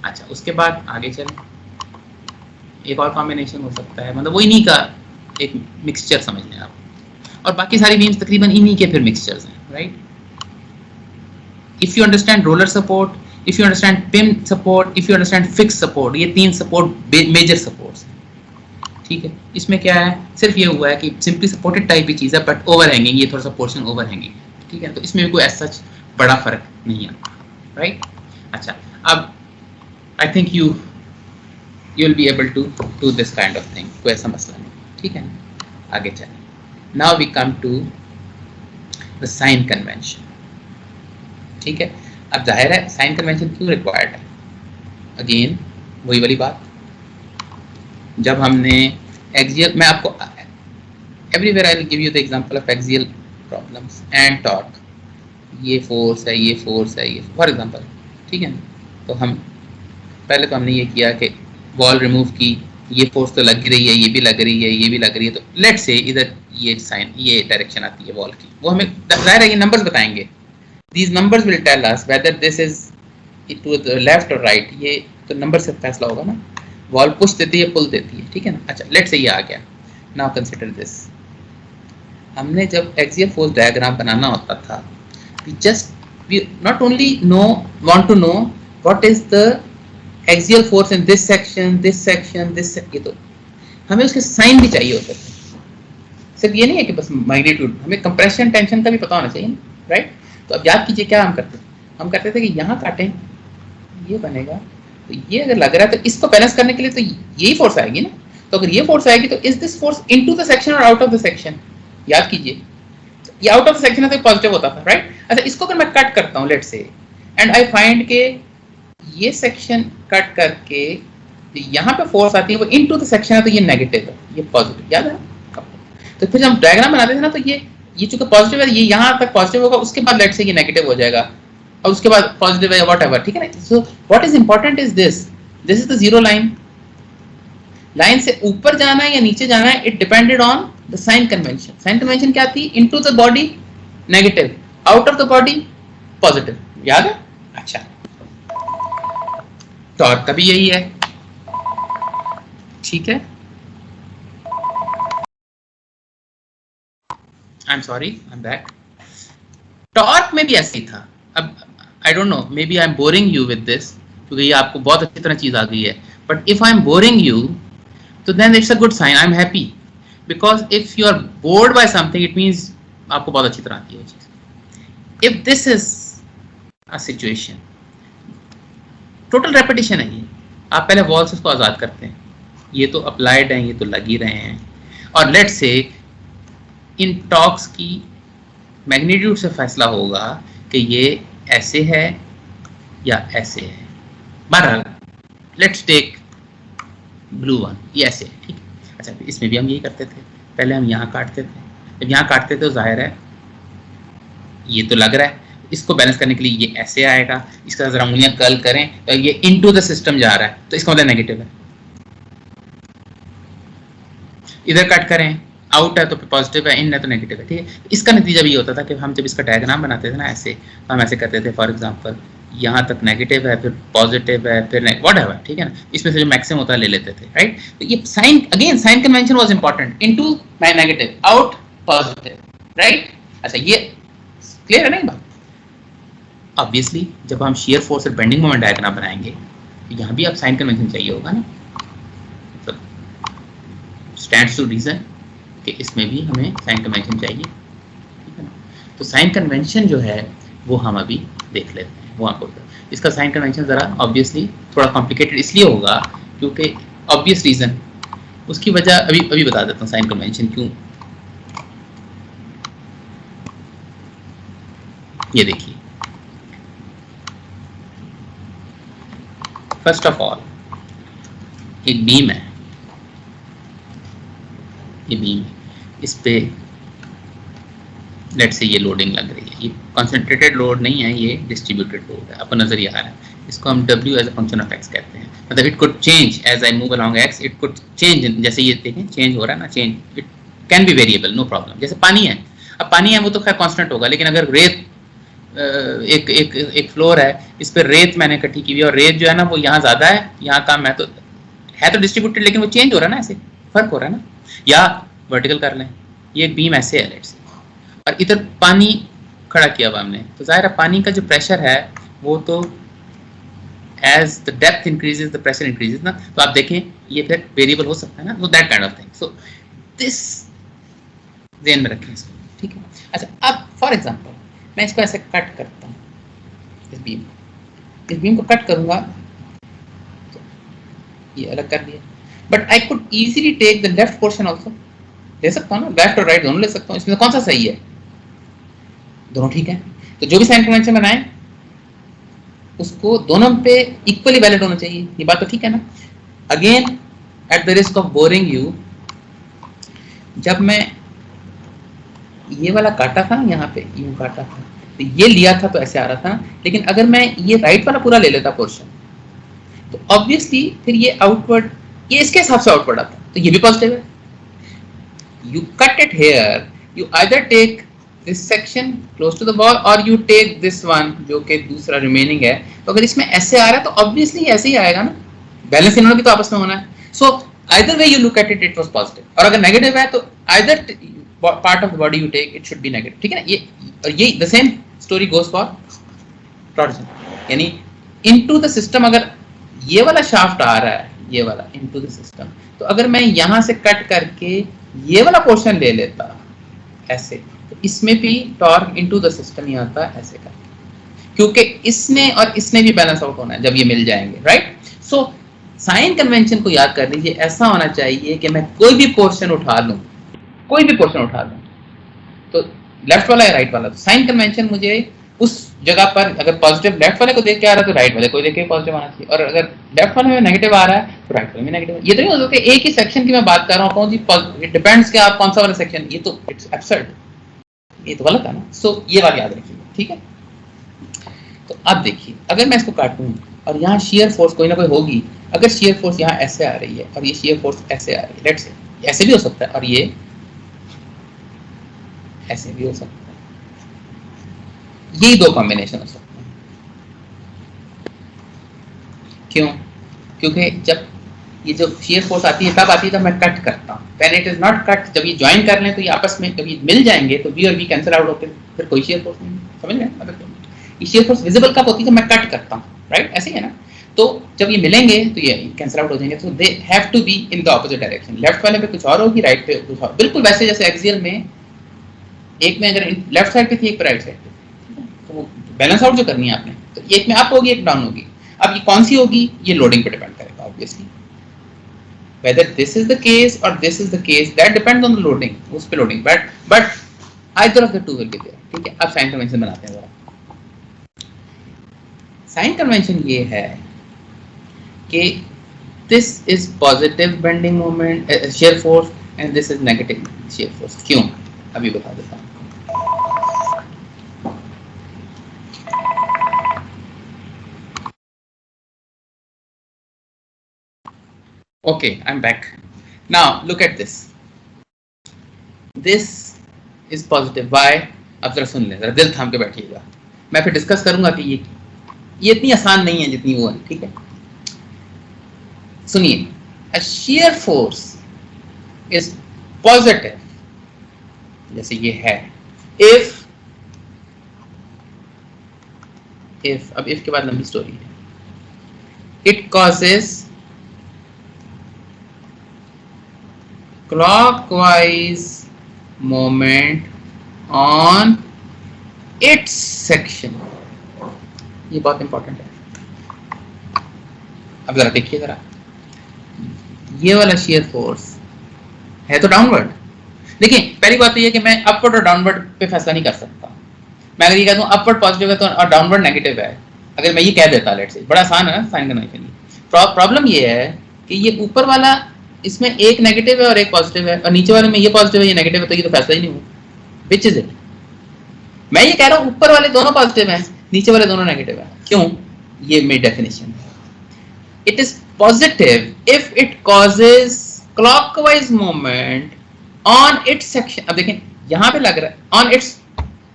अच्छा, उसके बाद आगे चलें, एक और कॉम्बिनेशन हो सकता है, मतलब वो इन्हीं का एक मिक्सचर समझ लें आप, और बाकी सारी बीम्स तकरीबन इन्हीं के फिर मिक्सचर्स हैं, right. If you understand roller support, if you understand pin support, if you understand fix support, ये तीन सपोर्ट मेजर सपोर्ट्स हैं, ठीक है। इसमें क्या है, सिर्फ ये हुआ है कि सिंपली सपोर्टेड टाइप की चीज़ है, बट ओवर हैंगिंग, ये थोड़ा सा पोर्शन ओवर हैंगिंग, ठीक है। तो इसमें भी कोई एज सच बड़ा फर्क नहीं आता, राइट। अच्छा, अब I think you you will be able to do this kind of thing. कोई ऐसा मसला नहीं, ठीक है ना। आगे चलें। Now we come to the sign convention, ठीक है। अब जाहिर है साइन कन्वेंशन क्यों रिक्वायर्ड है। अगेन वही वाली बात, जब हमने एक्सियल, मैं आपको everywhere I will give you the example of axial problems and torque. ये फोर्स है, ये फोर्स है, ये फॉर एग्जांपल, ठीक है ना। तो हम पहले तो हमने ये किया कि वॉल रिमूव की, ये फोर्स तो लग रही है, ये भी लग रही है, ये भी लग रही है, तो लेट्स से इधर ये साइन, ये डायरेक्शन आती है वॉल की, वो हमें जाहिर है ये नंबर्स बताएंगे। These numbers will tell us whether this is to the left or right. ये तो नंबर से फैसला होगा ना। वॉल पुश देती है, पुल देती है, ठीक है ना। अच्छा लेट्स से ये आ गया। नाउ कंसीडर दिस, हमने जब एक्सियल फोर्स डायग्राम बनाना होता था, we not only want to know what is the axial force in this section, ये तो हमें उसके साइन भी चाहिए होते थे। सिर्फ ये नहीं है कि बस मैग्नीट्यूड, हमें कंप्रेशन टेंशन का भी पता होना चाहिए, राइट। तो अब याद कीजिए क्या हम करते थे कि यहाँ काटें, ये बनेगा, तो ये अगर लग रहा है तो इसको बैलेंस करने के लिए तो यही फोर्स आएगी ना। तो अगर ये फोर्स आएगी तो is this force into the section और आउट ऑफ द सेक्शन, याद कीजिए। ये आउट ऑफ द सेक्शन है तो पॉजिटिव होता था, राइट। अच्छा इसको अगर मैं कट करता हूँ let's say, and I find के ये सेक्शन कट करके यहाँ पे फोर्स आती है वो इनटू द सेक्शन है, तो ये नेगेटिव है, ये पॉजिटिव, याद है। तो फिर हम डायग्राम बनाते थे ना, तो ये चूंकि पॉजिटिव है, ये यहाँ तक पॉजिटिव होगा, उसके बाद लेट्स से ये नेगेटिव हो जाएगा, और उसके बाद पॉजिटिव है, व्हाटएवर, ठीक है ना। So what is important is this is the zero line. Line से ऊपर जाना है या नीचे जाना है, it depended on the sign convention. Sign convention क्या थी? Into the body negative, out of the body positive, याद है। अच्छा टॉर्क का भी यही है, ठीक है। I'm sorry, I'm back. Torque में भी ऐसे ही था। अब I don't know, maybe I'm boring you with this, क्योंकि ये आपको बहुत अच्छी तरह चीज आ गई है। But if I'm boring you, तो then it's a good sign. I'm happy because if you are bored by something, it means आपको बहुत अच्छी तरह आती है वो चीज। If this is a situation, total repetition है ये, आप पहले वॉल्स को आजाद करते हैं, ये तो अप्लाइड हैं, ये तो लग ही रहे हैं, और लेट्स से इन टॉर्क्स की मैग्नीट्यूड से फैसला होगा कि ये ऐसे है या ऐसे है। बहरहाल लेट्स टेक ब्लू वन, ये ऐसे है, ठीक है। अच्छा इसमें भी हम यही करते थे, पहले हम यहाँ काटते थे, जब यहाँ काटते थे तो जाहिर है ये तो लग रहा है, इसको बैलेंस करने के लिए ये ऐसे आएगा, इसका जरा उंगलियां कर्ल करें तो ये इनटू द सिस्टम जा रहा है, तो इसका मतलब नेगेटिव है। इधर कट करें, आउट है तो पॉजिटिव है, इन है तो नेगेटिव है, ठीक है। इसका नतीजा भी होता था कि हम जब इसका डायग्राम बनाते थे ना ऐसे, तो हम ऐसे करते थे, फॉर एग्जांपल यहाँ तक नेगेटिव है, फिर पॉजिटिव है, फिर व्हाटएवर, ठीक है ना। इसमें से जो मैक्सिमम होता है ले लेते थे, राइट। तो ये sign, again sign convention was important, into my negative, out positive, right. अच्छा ये क्लियर है ना बात। ऑब्वियसली जब हम शियर फोर्स और बेंडिंग मोमेंट डायग्राम बनाएंगे तो यहाँ भी आप साइन कन्वेंशन चाहिए होगा ना, स्टैंड्स टू रीजन कि इसमें भी हमें साइन कन्वेंशन चाहिए, ठीक है ना। तो साइन कन्वेंशन जो है वो हम अभी देख लेते हैं, वो आपको इसका साइन कन्वेंशन ज़रा ऑब्वियसली थोड़ा कॉम्प्लिकेटेड इसलिए होगा क्योंकि ऑब्वियस रीज़न, उसकी वजह अभी बता देता हूँ साइन कन्वेंशन क्यों। ये देखिए, फर्स्ट ऑफ ऑल एक बीम है, ये बीम है, इस पे लेट्स से ये लोडिंग लग रही है, ये कंसंट्रेटेड लोड नहीं है, ये डिस्ट्रीब्यूटेड लोड है, आपको नजर आ रहा है। इसको हम W as a function of x कहते हैं, मतलब it could change as I move along x, it could change, जैसे ये देखें चेंज हो रहा है ना, change, it can be variable, no problem. जैसे पानी है, अब पानी है वो तो खैर कांस्टेंट होगा, लेकिन अगर रेत एक फ्लोर है, इस पर रेत मैंने इकट्ठी की हुई है, और रेत जो है ना वो यहाँ ज्यादा है, यहाँ कम है, तो है तो डिस्ट्रीब्यूटेड, लेकिन वो चेंज हो रहा है ना, ऐसे फर्क हो रहा है ना। या वर्टिकल कर लें, ये एक बीम ऐसे है लेट्स से, और इधर पानी खड़ा किया हुआ हमने, तो जाहिर है पानी का जो प्रेशर है वो तो as the depth increases the pressure increases ना, तो आप देखें ये फिर वेरिएबल हो सकता है ना, तो that kind of thing. So this ध्यान में रखें इसको, ठीक है। अच्छा अब फॉर एग्जांपल मैं इसको ऐसे कट करता हूँ, इस बीम को कट करूंगा, तो ये अलग कर दिया, but I could easily take the left portion also, ले सकता हूँ ना, लेफ्ट और राइट दोनों ले सकता हूँ, इसमें कौन सा सही है, दोनों ठीक है। तो जो भी साइन कन्वेंशन बनाए उसको दोनों पे इक्वली वैलिड होना चाहिए, ये बात तो ठीक है ना। Again at the risk of boring you, जब मैं ये वाला काटा था यहाँ पे, यूं काटा था, तो ये लिया था तो ऐसे आ रहा था, लेकिन अगर मैं ये राइट वाला पूरा ले लेता पोर्शन, तो ऑब्वियसली फिर ये आउटवर्ड, ये इसके हिसाब से आउटवर्ड आता, तो ये भी पॉजिटिव है। You cut it here, you either take this section close to the wall और यू टेक दिस वन जो कि दूसरा रिमेनिंग है। तो अगर इसमें ऐसे आ रहा है तो ऑब्वियसली ऐसे ही आएगा ना, बैलेंस इन्होंने भी तो आपस में होना है। So either way you look at it, it was positive, और अगर नेगेटिव है तो either part of the body you take, it should be negative, ठीक है ना। ये the same story goes for torsion, यानी इनटू द सिस्टम, अगर ये वाला शाफ्ट आ रहा है, ये वाला इनटू द सिस्टम, तो अगर मैं यहां से कट करके ये वाला पोर्शन ले लेता ऐसे, तो इसमें भी टॉर्क इनटू द सिस्टम ही आता है ऐसे करके, क्योंकि इसने और इसने भी बैलेंस आउट होना है जब ये मिल जाएंगे, राइट। सो साइन कन्वेंशन को याद कर लीजिए, ऐसा होना चाहिए कि मैं कोई भी पोर्शन उठा लूं, कोई भी पोर्शन उठा लूं, तो लेफ्ट वाला या राइट वाला, तो साइन कन्वेंशन मुझे उस जगह पर अगर पॉजिटिव लेफ्ट वाले को देख के आ रहा है तो राइट वाले को देख के पॉजिटिव आना चाहिए, और अगर लेफ्ट वाले में नेगेटिव आ रहा है तो राइट वाले में नेगेटिव। ये तो नहीं हो सकता एक ही सेक्शन की मैं बात कर रहा हूँ, कौन सी, इट डिपेंड्स कि आप कौन सा वाला सेक्शन, ये तो इट्स एब्सर्ड, ये तो गलत है ना। सो ये बात याद रखिए, ठीक है। तो अब देखिए, अगर मैं इसको काटूं और यहाँ शेयर फोर्स कोई ना कोई होगी, अगर शेयर फोर्स यहाँ ऐसे आ रही है और ये शेयर फोर्स ऐसे आ रही है, लेट्स से ऐसे भी हो सकता है और ये ऐसे भी हो सकता है, यही दो कॉम्बिनेशन हो सकते हैं। क्यों? क्योंकि जब ये जो शेयर फोर्स आती है तब आती है जब मैं कट करता हूँ, when it is not cut, जब ये ज्वाइन कर लें तो ये आपस में जब ये मिल जाएंगे तो बी और बी कैंसिल आउट होते हैं, फिर कोई शेयर फोर्स नहीं, समझ रहे हैं। ये शेयर फोर्स विजिबल कब होती है, जब मैं कट करता हूँ, राइट, ऐसे ही है ना। तो जब ये मिलेंगे तो ये कैंसिल आउट हो जाएंगे, तो they have to be in the opposite direction, left वाले पे कुछ और होगी, राइट पे कुछ और, बिल्कुल वैसे जैसे एक्सियल में एक में अगर लेफ्ट साइड पे थी एक पे राइट साइड पे, तो वो बैलेंस आउट जो करनी है आपने, तो एक में अप होगी एक डाउन होगी। अब ये कौन सी होगी, ये लोडिंग पे डिपेंड करेगा obviously, whether this is the case or this is the case, that depends on the loading, उस पे loading, but either of the two will be there, ठीक है। अब साइन कन्वेंशन बनाते हैं जरा। साइन कन्वेंशन ये है कि this is positive bending moment, shear force, and this is negative shear force। क्यों, अभी बता देता हूँ। Okay, I'm back. Now look at this. This is positive. Why? अब जरा सुन लें, जरा दिल थाम के बैठिएगा, मैं फिर डिस्कस करूंगा कि ये इतनी आसान नहीं है जितनी वो है, ठीक है। सुनिए, a shear force is positive, जैसे ये है, if अब if के बाद लंबी स्टोरी है, it causes clockwise movement on its section, ये बहुत इंपॉर्टेंट है। अब जरा देखिए, जरा ये वाला शेयर फोर्स है तो डाउनवर्ड। देखिए पहली बात तो ये कि मैं अपवर्ड और डाउनवर्ड पे फैसला नहीं कर सकता। मैं अगर ये कहता हूँ अपवर्ड पॉजिटिव है तो और डाउनवर्ड नेगेटिव है, अगर मैं ये कह देता, लेट्स से, बड़ा आसान है ना साइन कन्वेंशन। प्रॉब्लम ये है कि ये ऊपर वाला, इसमें एक नेगेटिव है और एक पॉजिटिव है, और नीचे वाले में ये पॉजिटिव है ये नेगेटिव है, तो ये तो फैसला ही नहीं हुआ। Which is it? मैं ये कह रहा हूँ ऊपर वाले दोनों पॉजिटिव हैं, नीचे वाले दोनों नेगेटिव है। क्यों? ये मेरी डेफिनेशन है। It is positive if it causes clockwise movement on it's section. अब देखें यहाँ पे लग रहा है on it's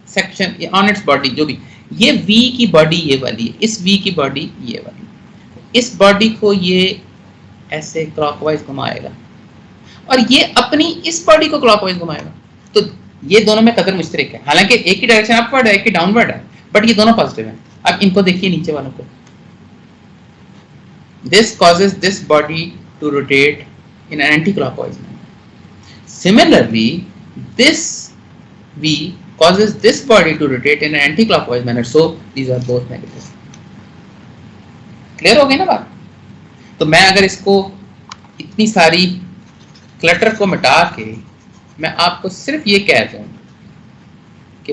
section, on its body, जो भी ये V की बॉडी ये वाली है, इस V की बॉडी ये वाली, इस बॉडी को ये ऐसे क्लॉकवाइज घुमाएगा और ये अपनी इस बॉडी को क्लॉकवाइज घुमाएगा, तो ये दोनों में कदर मुश्तरक है। हालांकि एक की डायरेक्शन अपवर्ड है एक की डाउनवर्ड है, बट ये दोनों पॉजिटिव हैं। अब इनको देखिए नीचे वालों को, this causes this body to rotate in an anticlockwise manner. Similarly this V causes this body to rotate in an anti-clockwise manner, so these are both negative. Clear हो गई ना बात? तो मैं अगर इसको इतनी सारी क्लटर को मिटा के मैं आपको सिर्फ ये कह दूं कि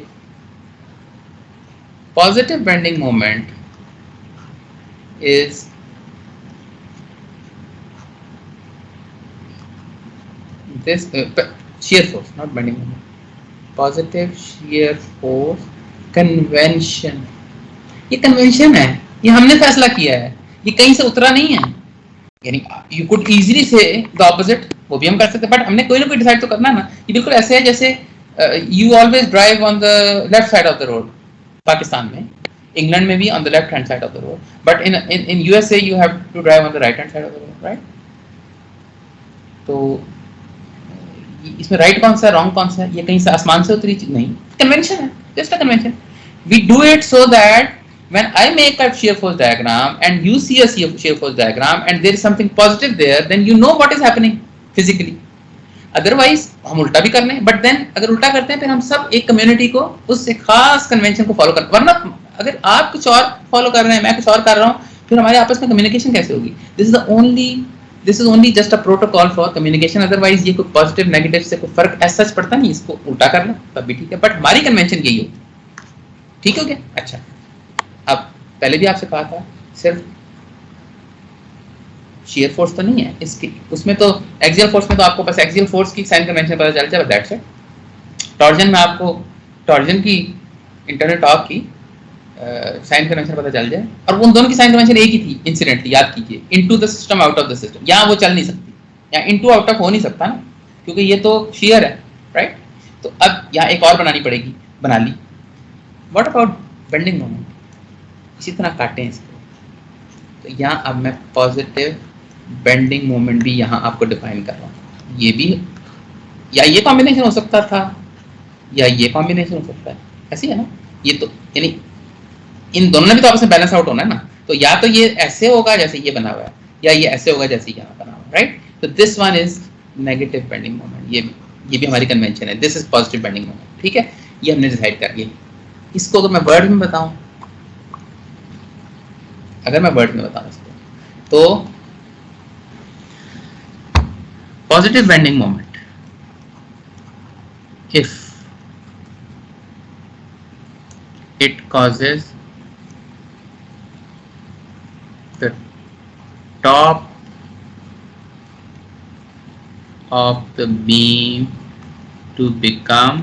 positive bending moment is this shear force, not bending moment, positive shear force convention. ये कन्वेंशन है, ये हमने फैसला किया है, ये कहीं से उतरा नहीं है. यानी you could easily say the opposite, वो भी हम कर सकते हैं, बट हमने कोई ना कोई डिसाइड तो करना है ना. ये बिल्कुल ऐसे है जैसे you always drive on the left side of the road. Pakistan में, इंग्लैंड में भी on the left hand side of the road, but in USA you have to drive on the right hand side of the road, right? तो इसमें right कौन सा है, wrong कौन सा है, ये कहीं से आसमान से उतरी चीज नहीं, कन्वेंशन है, just a convention. We do it so that when I make a shear force diagram and you see a shear force diagram and there is something positive there, then you know what is happening physically. Otherwise हम उल्टा भी कर लें, but then अगर उल्टा करते हैं फिर हम सब एक कम्युनिटी को उस एक खास कन्वेंशन को फॉलो कर, वरना अगर आप कुछ और फॉलो कर रहे हैं, मैं कुछ और कर रहा हूँ, फिर हमारे आपस में कम्युनिकेशन कैसे होगी? This is only just a protocol for communication. Otherwise ये कोई पॉजिटिव नेगेटिव से कोई फर्क ऐसा पड़ता नहीं, इसको उल्टा कर लो तब भी ठीक है, बट हमारी कन्वेंशन यही होगी. ठीक हो गया? अच्छा, अब पहले भी आपसे कहा था सिर्फ shear फोर्स तो नहीं है इसकी, उसमें तो एक्सियल फोर्स में तो आपको बस एक्सियल फोर्स की साइन कन्वेंशन पता चल जाए, दैट्स इट. टॉर्जन में आपको टॉर्जन की इंटरनल टॉर्क की साइन कन्वेंशन पता चल जाए, और उन दोनों की साइन कन्वेंशन एक ही थी इंसिडेंटली, याद कीजिए, into the system out of the system. यहाँ वो चल नहीं सकती, यहाँ इनटू आउट ऑफ हो नहीं सकता ना, क्योंकि ये तो shear है, राइट? तो अब यहाँ एक और बनानी पड़ेगी, बना ली. What about bending moment? इसी तरह काटें इसको, तो यहाँ अब मैं पॉजिटिव बेंडिंग मोमेंट भी यहाँ आपको डिफाइन कर रहा हूँ. ये भी, या ये कॉम्बिनेशन हो सकता था या ये कॉम्बिनेशन हो सकता है, ऐसी है ना. ये तो यानी इन दोनों में भी तो आपस में बैलेंस आउट होना है ना, तो या तो ये ऐसे होगा जैसे ये बना हुआ है, या ये ऐसे होगा जैसे यहाँ बना हुआ है, राइट? तो this one is negative bending moment, ये भी हमारी कन्वेंशन है. This is positive bending moment, ठीक है? ये हमने डिसाइड कर लिया. इसको अगर मैं वर्ड में बताऊं, इसको, तो positive bending moment, if it causes the top of the beam to become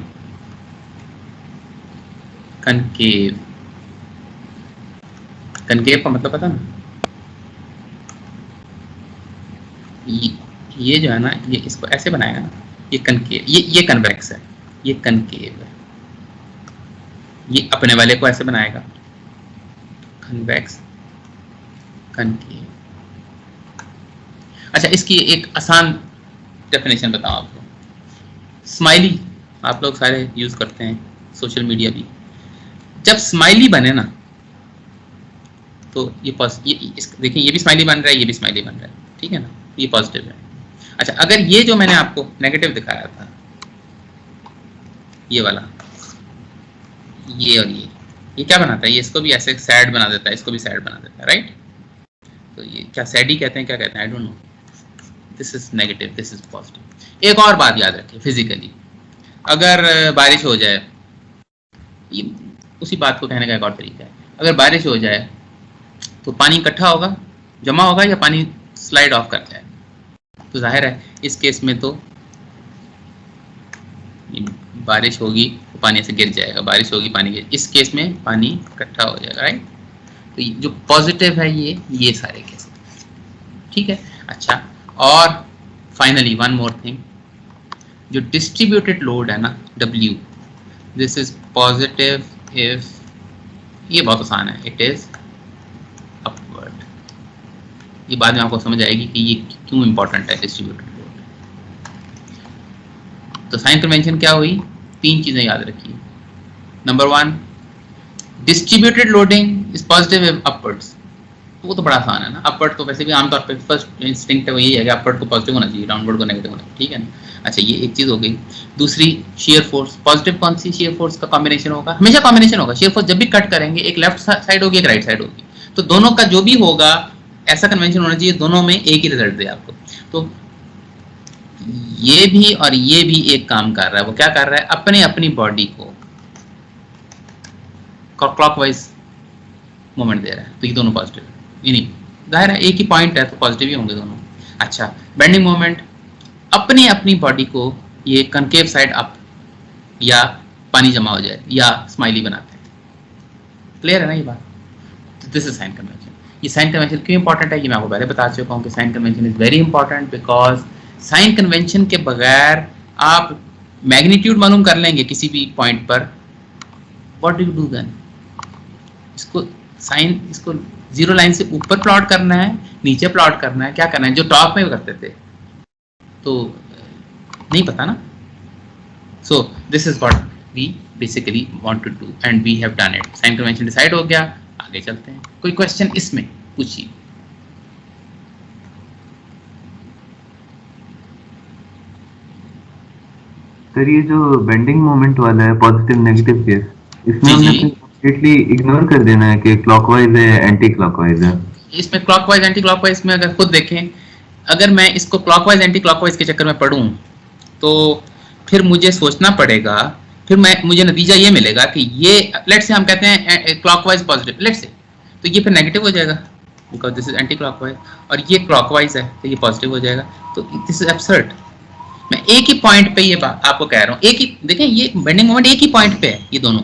concave. concave का मतलब पता ना, ये जो है ना, ये इसको ऐसे बनाएगा ना, ये concave, ये convex है, ये concave है. ये अपने वाले को ऐसे बनाएगा, कन्वेक्स, कनकेव. अच्छा, इसकी एक आसान डेफिनेशन बताऊं आपको. स्माइली आप लोग सारे यूज करते हैं, सोशल मीडिया भी. जब स्माइली बने ना, तो ये देखिए, ये भी स्माइली बन रहा है, ये भी स्माइली बन रहा है, ठीक है ना, ये पॉजिटिव है. अच्छा, अगर ये जो मैंने आपको नेगेटिव दिखाया था, ये वाला, ये और ये क्या बनाता है? ये इसको भी ऐसे सैड बना देता है, इसको भी सैड बना देता है, राइट? तो ये क्या सैड ही कहते हैं, क्या कहते हैं, I don't know. This is negative, this is positive. एक और बात याद रखिए, फिजिकली अगर बारिश हो जाए, ये उसी बात को कहने का एक और तरीका है. अगर बारिश हो जाए तो पानी इकट्ठा होगा, जमा होगा, या पानी स्लाइड ऑफ कर जाए? तो जाहिर है इस केस में तो बारिश होगी तो पानी ऐसे गिर जाएगा, बारिश होगी पानी गिर, इस केस में पानी इकट्ठा हो जाएगा, राइट? तो जो पॉजिटिव है ये सारे केस, ठीक है? अच्छा, और फाइनली वन मोर थिंग, जो डिस्ट्रीब्यूटेड लोड है ना, W, this is positive if, ये बहुत आसान है, इट इज अपवर्ड. ये बाद में आपको समझ आएगी कि ये क्यों इंपॉर्टेंट है डिस्ट्रीब्यूटेड लोड. तो साइन कन्वेंशन क्या हुई? 3 चीजें याद रखिए. Number 1, distributed loading is positive upwards. तो वो तो बड़ा आसान है ना. अपवर्ड तो वैसे भी आमतौर पे फर्स्ट इंस्टिंक्ट है वो यही है कि अपवर्ड को पॉजिटिव होना चाहिए, डाउनवर्ड को नेगेटिव होना चाहिए, ठीक है ना. अच्छा, ये एक चीज हो गई. दूसरी, शेयर फोर्स. पॉजिटिव कौन सी शेयर फोर्स का कॉम्बिनेशन होगा? हमेशा कॉम्बिनेशन होगा. शेयर फोर्स जब भी कट करेंगे, एक लेफ्ट साइड होगी, एक राइट साइड होगी, तो दोनों का जो भी होगा ऐसा कन्वेंशन होना चाहिए दोनों में एक ही रिजल्ट दे आपको। तो ये भी और ये भी एक काम कर रहा है। वो क्या कर रहा है, अपने अपनी बॉडी को क्लॉकवाइज मोमेंट दे रहा है, तो ये दोनों पॉजिटिव है। नहीं, जाहिर है एक ही पॉइंट है तो पॉजिटिव ही होंगे दोनों। अच्छा, बेंडिंग मोमेंट अपनी अपनी बॉडी को ये कनकेव साइड अप या पानी जमा हो जाए या स्माइली बनाते हैं। क्लियर है ना ये बात? This is sign convention. ये साइन कन्वेंशन क्यों इंपॉर्टेंट है, ये मैं आपको पहले बता चुका हूँ कि sign convention is very important, because sign convention के बगैर आप मैग्नीट्यूड मालूम कर लेंगे किसी भी पॉइंट पर, what do you do then? इसको साइन, इसको जीरो लाइन से ऊपर प्लॉट करना है, नीचे प्लॉट करना है, क्या करना है? जो टॉप में करते थे तो नहीं पता ना। So this is what we basically want to do and we have done it. Sign convention decide हो गया, आगे चलते हैं। कोई क्वेश्चन इसमें पूछिए। सर ये जो बेंडिंग मोमेंट वाला है पॉजिटिव नेगेटिव केस, इसमें हमने कंप्लीटली इग्नोर कर देना है कि क्लॉकवाइज है एंटी क्लॉकवाइज है? इसमें क्लॉकवाइज एंटी क्लॉकवाइज में अगर खुद देखें, अगर मैं इसको क्लॉकवाइज एंटी क्लॉकवाइज के चक्कर में पढ़ूं तो फिर मुझे सोचना पड़ेगा, फिर मुझे नतीजा ये मिलेगा कि ये लेट्स से हम कहते हैं क्लॉकवाइज पॉजिटिव, लेट्स से, तो ये फिर नेगेटिव हो जाएगा because this is anti clockwise, और ये क्लॉकवाइज है तो ये पॉजिटिव हो जाएगा। तो दिस इज एब्सर्ड। मैं एक ही पॉइंट पे ये आपको कह रहा हूँ, एक ही देखें, ये बेंडिंग मोमेंट एक ही पॉइंट पे है, ये दोनों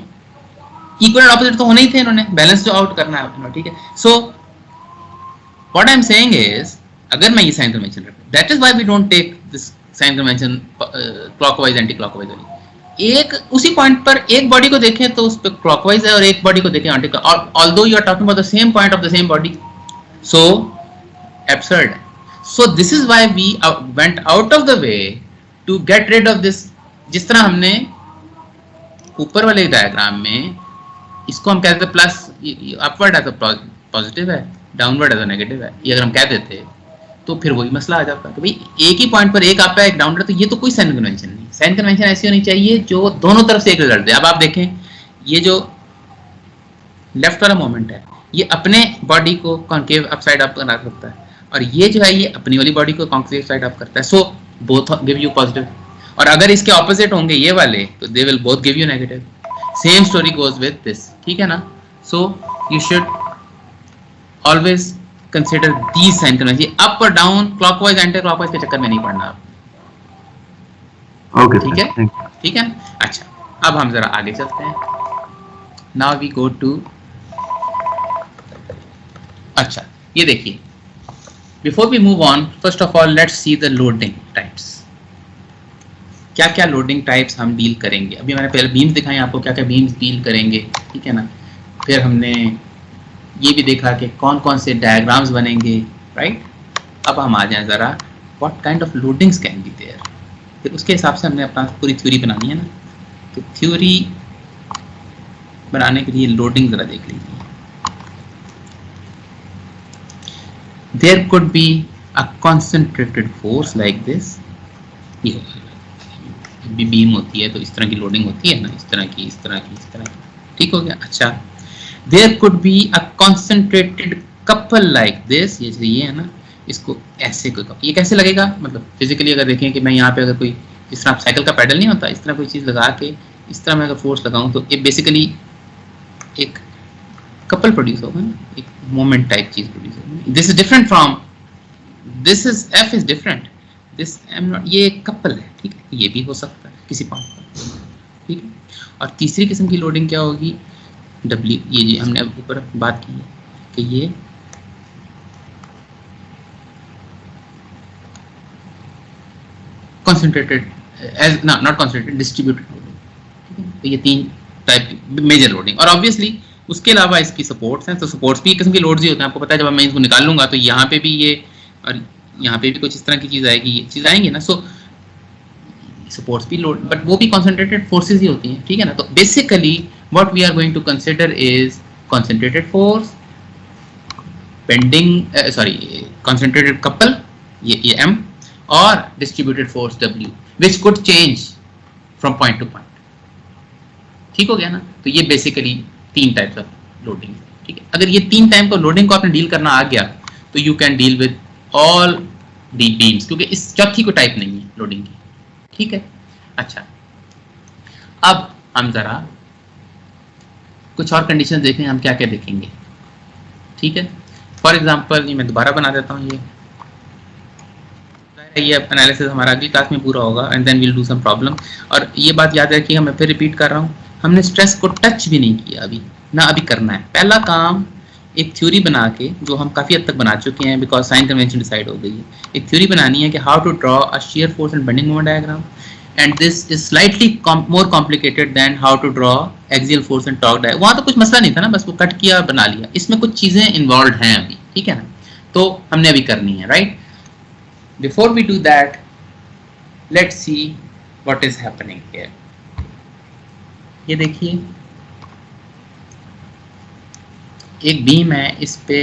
इक्वल एंड ऑपोजिट तो होने ही थे, इन्होंने बैलेंस जो आउट करना है, ठीक है। So what I am saying is, अगर मैं ये साइन कन्वेंशन रखूं, that is why we don't take this sign convention clockwise anticlockwise वाली। एक उसी पॉइंट पर एक बॉडी को देखें तो उस पर क्लॉकवाइज है और एक बॉडी को देखें anticlockwise, although you are talking about the same point of the same body, so absurd. So this is why we went out of the way to get rid of this. जिस तरह हमने ऊपर वाले diagram में इसको हम कहते थे प्लस अपवर्ड है तो पॉजिटिव है, डाउनवर्ड है तो नेगेटिव है, ये अगर हम कह देते तो फिर वही मसला आ जाता कि भाई एक ही पॉइंट पर एक अप है एक डाउनवर्ड, तो ये तो कोई साइन कन्वेंशन नहीं। साइन कन्वेंशन ऐसी होनी चाहिए जो दोनों तरफ से एक रिजल्ट दे। अब आप देखें, ये जो लेफ्ट वाला मोमेंट है ये अपने बॉडी को कॉन्केव अप साइड अप बना सकता है, और ये जो है ये अपनी वाली बॉडी को कॉन्केव साइड अप करता है। So both give you positive, और अगर इसके ऑपोजिट होंगे ये वाले तो they will both give you negative. Same story goes with this, ठीक है ना। So you should always consider these sign convention, up और डाउन, क्लॉकवाइज एंटी क्लॉकवाइज के चक्कर में नहीं पड़ना आप। ओके, ठीक है, ठीक है। अच्छा, अब हम जरा आगे चलते हैं। नाउ वी गो टू, अच्छा ये देखिए, before we move on, first of all let's see the loading types. क्या क्या लोडिंग टाइप्स हम डील करेंगे। अभी मैंने पहले बीम्स दिखाए आपको, क्या क्या बीम्स डील करेंगे, ठीक है ना। फिर हमने ये भी देखा कि कौन कौन से डायग्राम्स बनेंगे, राइट। अब हम आ जाएं ज़रा, what kind of loadings can be there, फिर उसके हिसाब से हमने अपना पूरी थ्योरी बनानी है ना। तो थ्योरी बनाने के लिए लोडिंग ज़रा देख लीजिए। There could be a concentrated force like this, ये भी बीम होती है तो इस तरह की लोडिंग होती है ना, इस तरह की, इस तरह की, इस तरह की, ठीक हो गया। अच्छा, there could be a concentrated couple like this, ये है ना, इसको ऐसे कोई, ये कैसे लगेगा, मतलब फिजिकली अगर देखें कि मैं यहाँ पे अगर कोई, जिस तरह साइकिल का पेडल नहीं होता, इस तरह कोई चीज़ लगा के इस तरह मैं अगर फोर्स लगाऊं तो ये बेसिकली एक कपल प्रोड्यूस होगा ना, एक मोमेंट टाइप चीज प्रोड्यूस होगी। This is different from this, is F is different, this am not, ये कपल है, ठीक है। ये भी हो सकता है किसी पॉइंट पर, ठीक है। और तीसरी किस्म की लोडिंग क्या होगी, डब्ल्यू, ये जी हमने ऊपर बात की है कि ये concentrated as not concentrated, distributed loading, तो ये तीन टाइप मेजर लोडिंग। और ऑब्वियसली उसके अलावा इसकी सपोर्ट्स हैं, तो सपोर्ट्स भी एक किस्म की लोड्स ही होते हैं। आपको पता है जब मैं इसको निकाल लूंगा तो यहाँ पे भी ये और यहाँ पे भी कुछ इस तरह की चीज़ आएगी, ये चीज़ आएंगी ना। सो सपोर्ट्स भी लोड, बट वो भी कॉन्सेंट्रेटेड फोर्सेज ही होती हैं, ठीक है ना। तो basically what we are going to consider is concentrated force, bending, sorry concentrated couple, ये एम, और distributed force W, which could change from point to point, ठीक हो गया ना। तो ये बेसिकली तीन टाइप्स ऑफ लोडिंग, ठीक है। अगर ये तीन टाइप का लोडिंग को आपने डील करना आ गया तो you can deal with all D beams, क्योंकि इस चौथी को टाइप नहीं है लोडिंग की, ठीक है। अच्छा, अब हम जरा कुछ और कंडीशन देखें, हम क्या क्या देखेंगे, ठीक है। फॉर एग्जांपल ये मैं दोबारा बना देता हूँ, ये एनालिसिस हमारा अगली क्लास में पूरा होगा and then we'll do some problem. और ये बात याद रखिएगा, मैं फिर रिपीट कर रहा हूँ, हमने स्ट्रेस को टच भी नहीं किया अभी ना, अभी करना है। पहला काम एक थ्योरी बना के, जो हम काफ़ी हद तक बना चुके हैं बिकॉज साइन कन्वेंशन डिसाइड हो गई है, एक थ्योरी बनानी है कि how to draw a shear force and bending moment diagram, and this is slightly more complicated than how to draw axial force and torque diagram। वहाँ तो कुछ मसला नहीं था ना, बस वो कट किया बना लिया, इसमें कुछ चीज़ें इन्वॉल्व हैं अभी, ठीक है ना, तो हमने अभी करनी है, right. Before we do that, let's see what is happening here। ये देखिए एक बीम है, इस पे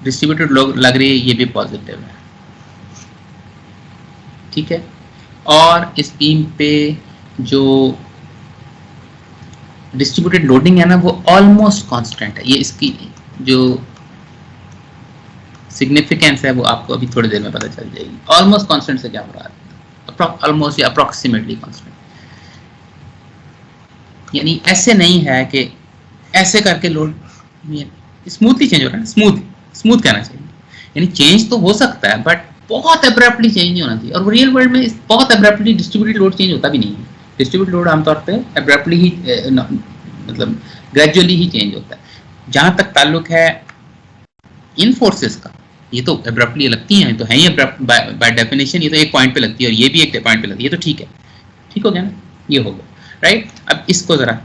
डिस्ट्रीब्यूटेड लग रही है, ये भी पॉजिटिव है, ठीक है। और इस बीम पे जो डिस्ट्रीब्यूटेड लोडिंग है ना, वो ऑलमोस्ट कांस्टेंट है। ये इसकी जो सिग्निफिकेंस है वो आपको अभी थोड़ी देर में पता चल जाएगी। ऑलमोस्ट कांस्टेंट से क्या हो रहा है, ऑलमोस्ट या अप्रोक्सीमेटली कांस्टेंट, यानी ऐसे नहीं है कि ऐसे करके लोड स्मूथली चेंज हो रहा है, स्मूथ कहना चाहिए, यानी चेंज तो हो सकता है बट बहुत एब्रप्टली चेंज नहीं होना चाहिए। और रियल वर्ल्ड में बहुत एब्रप्टली डिस्ट्रीब्यूटेड लोड चेंज होता भी नहीं है। डिस्ट्रीब्यूटेड लोड आमतौर पे एब्रप्टली ही मतलब ग्रेजुअली ही चेंज होता है। जहां तक ताल्लुक है इन फोर्सेस का, ये तो एब्रप्टली लगती हैं, तो है ही बाय डेफिनेशन, ये तो एक पॉइंट पे लगती है और ये भी एक पॉइंट पे लगती है, तो ठीक है, ठीक हो गया ना, ये हो गया, राइट। अब इसको जरा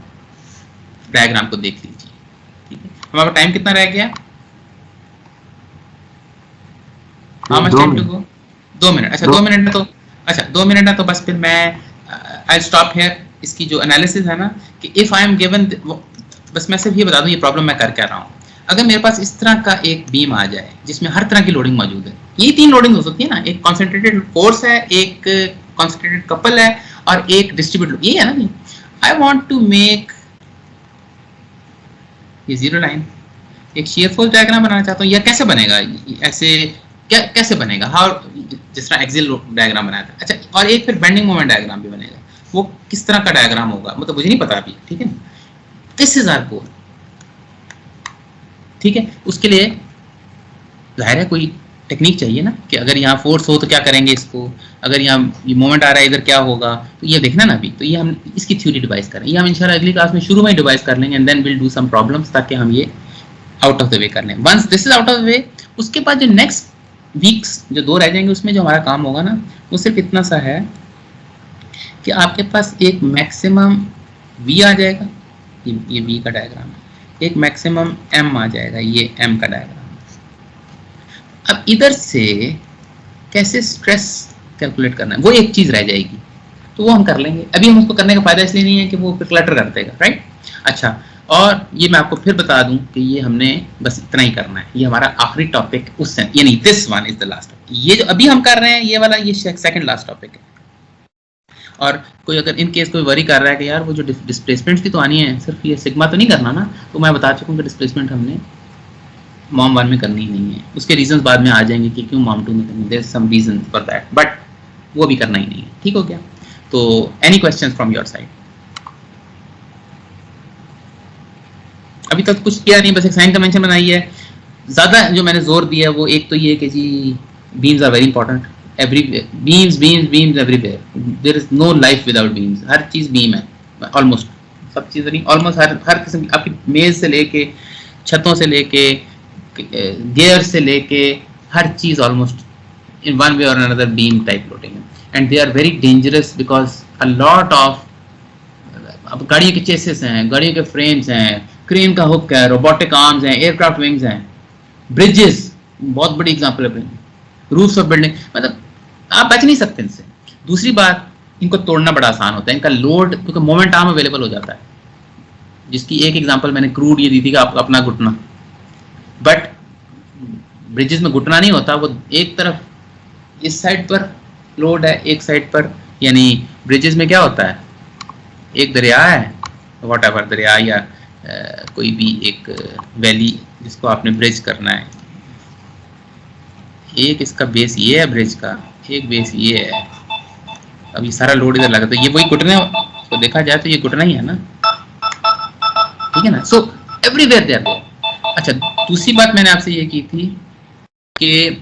डायग्राम को देख लीजिए, ठीक है। हमारा टाइम कितना रह गया, how much time to go, 2 minute. अच्छा 2 मिनट में तो, अच्छा 2 मिनट है तो बस फिर मैं आई स्टॉप हियर। इसकी जो एनालिसिस है ना कि इफ आई एम गिवन, बस मैं सिर्फ ये बता दूं ये प्रॉब्लम मैं कर क्या रहा हूँ। अगर मेरे पास इस तरह का एक बीम आ जाए जिसमें हर तरह की लोडिंग मौजूद है, ये 3 लोडिंग हो सकती है ना, एक कॉन्सेंट्रेटेड फोर्स है, एक कॉन्सेंट्रेटेड कपल है और एक डिस्ट्रीब्यूटेड, ये है ना। आई वांट टू मेक ये जीरो लाइन, एक shear force डायग्राम बनाना चाहता हूँ। यह कैसे बनेगा, ऐसे कैसे बनेगा, हाउ, जिस तरह एक्सियल डायग्राम बनाया था। अच्छा, और एक फिर बेंडिंग मोमेंट डायग्राम भी बनेगा, वो किस तरह का डायग्राम होगा मतलब मुझे नहीं पता अभी, ठीक है। दिस इज आवर गोल, ठीक है। उसके लिए जाहिर है कोई टेक्निक चाहिए ना, कि अगर यहाँ फोर्स हो तो क्या करेंगे इसको, अगर यहाँ ये मोमेंट आ रहा है इधर क्या होगा, तो ये देखना ना अभी। तो ये हम इसकी थ्योरी डिवाइस करें, ये हम इंशाल्लाह अगली क्लास में शुरू में ही डिवाइस कर लेंगे and then we'll do some problems, ताकि हम ये आउट ऑफ द वे कर लें। Once this is out of the way, उसके बाद जो नेक्स्ट वीक्स जो 2 रह जाएंगे, उसमें जो हमारा काम होगा ना, वो सिर्फ इतना सा है कि आपके पास एक मैक्सिमम वी आ जाएगा, ये वी का डायग्राम है, एक मैक्सिमम एम आ जाएगा, ये एम का डायग्राम। अब इधर से कैसे स्ट्रेस कैलकुलेट करना है वो एक चीज रह जाएगी, तो वो हम कर लेंगे। अभी हम उसको करने का फायदा इसलिए नहीं है कि वो फिर क्लटर कर देगा, राइट। अच्छा, और ये मैं आपको फिर बता दूं कि ये हमने बस इतना ही करना है, ये हमारा आखिरी टॉपिक उस यानी this one is the last. ये जो अभी हम कर रहे हैं ये वाला, ये सेकंड लास्ट टॉपिक है। और कोई अगर इन केस कोई वरी कर रहा है कि यार वो जो डिस्प्लेसमेंट की तो आनी है, सिर्फ ये सिग्मा तो नहीं करना ना, तो मैं बता चुका हूँ कि डिस्प्लेसमेंट हमने मॉम 1 में करनी ही नहीं है। उसके रीजंस बाद में आ जाएंगे कि क्यों मॉम 2 में करनी, there is some reason for that, but वो भी करना ही नहीं है, ठीक हो गया। तो any questions from your side? अभी तक कुछ किया नहीं, बस एक साइन कन्वेंशन बनाई है। ज्यादा जो मैंने जोर दिया है वो एक तो ये कि जी beams are very important, everywhere beams beams beams everywhere, there is no life without beams. हर चीज बीम है, ऑलमोस्ट सब चीज़ नहीं, ऑलमोस्ट हर किस्म की, आपकी मेज से लेके छतों से लेके गियर से लेके हर चीज ऑलमोस्ट इन वन वे और अनदर बीम टाइप लोडिंग है, and they are very dangerous because a lot of, अब गाड़ियों के चेसेस हैं, गाड़ियों के फ्रेम्स हैं, क्रेन का हुक है, रोबोटिक आर्म्स हैं, एयरक्राफ्ट विंग्स हैं, ब्रिजेस बहुत बड़ी एग्जांपल है, रूफ्स ऑफ बिल्डिंग, मतलब आप बच नहीं सकते इनसे। दूसरी बात, इनको तोड़ना बड़ा आसान होता है, इनका लोड क्योंकि मोमेंट आर्म अवेलेबल हो जाता है, जिसकी एक एग्जांपल मैंने क्रूड ये दी थी कि आप अपना घुटना, बट ब्रिजेस में घुटना नहीं होता, वो एक तरफ इस साइड पर लोड है, एक साइड पर, यानी ब्रिजेस में क्या होता है, एक दरिया है, व्हाटएवर दरिया या कोई भी एक वैली जिसको आपने ब्रिज करना है, एक इसका बेस ये है ब्रिज का, एक बेस ये है। अब ये सारा लोड इधर लगा, तो ये वही घुटने तो देखा जाए तो ये घुटना ही है ना, ठीक है ना। So everywhere they are there. अच्छा, दूसरी बात मैंने आपसे ये की थी कि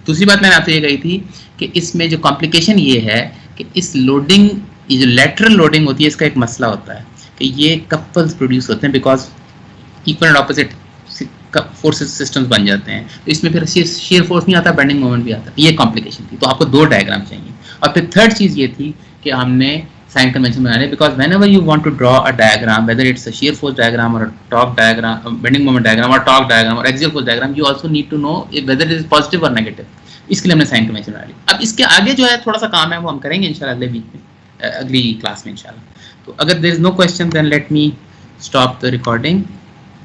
कही थी कि इसमें जो कॉम्प्लिकेशन ये है कि इस लोडिंग, ये जो लेटरल लोडिंग होती है, इसका एक मसला होता है कि ये कपल्स प्रोड्यूस होते हैं because equal and opposite forces systems बन जाते हैं, तो इसमें फिर शेयर फोर्स नहीं आता, बेंडिंग मोमेंट भी आता है। ये कॉम्प्लिकेशन थी, तो आपको 2 डायग्राम चाहिए। और फिर थर्ड चीज ये थी कि हमने साइन कन्वेंशन बनाने, because whenever you want to draw a diagram, whether it's a shear force diagram or a torque diagram, bending moment diagram or torque diagram or axial force diagram, you also need to know whether it is positive or negative। इसके लिए हमने sign convention बना ली। अब इसके आगे जो है थोड़ा सा काम है, वो हम करेंगे इंशाल्लाह अगले वीक में, अगली क्लास में इंशाल्लाह। तो अगर there is no question then let me stop the recording.